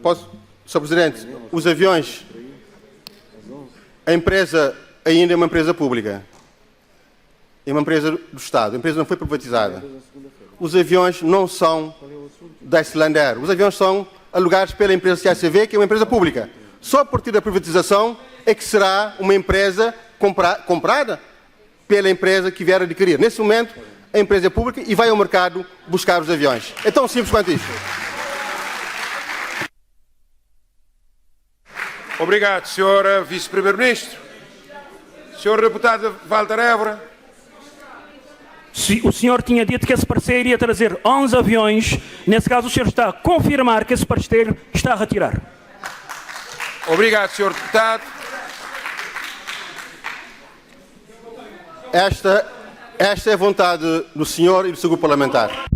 Posso, Sr. Presidente, os aviões, a empresa ainda é uma empresa pública, é uma empresa do Estado, a empresa não foi privatizada. Os aviões não são da Icelandair, os aviões são alugados pela empresa TACV, que é uma empresa pública. Só a partir da privatização é que será uma empresa comprada pela empresa que vier adquirir. Nesse momento, a empresa é pública e vai ao mercado buscar os aviões. É tão simples quanto isso. Obrigado, Sra. Vice-Primeiro-Ministro. Sr. Deputado Walter Évora. O senhor tinha dito que esse parceiro iria trazer 11 aviões. Nesse caso, o senhor está a confirmar que esse parceiro está a retirar. Obrigado, Sr. Deputado. Esta é a vontade do senhor e do seu grupo parlamentar.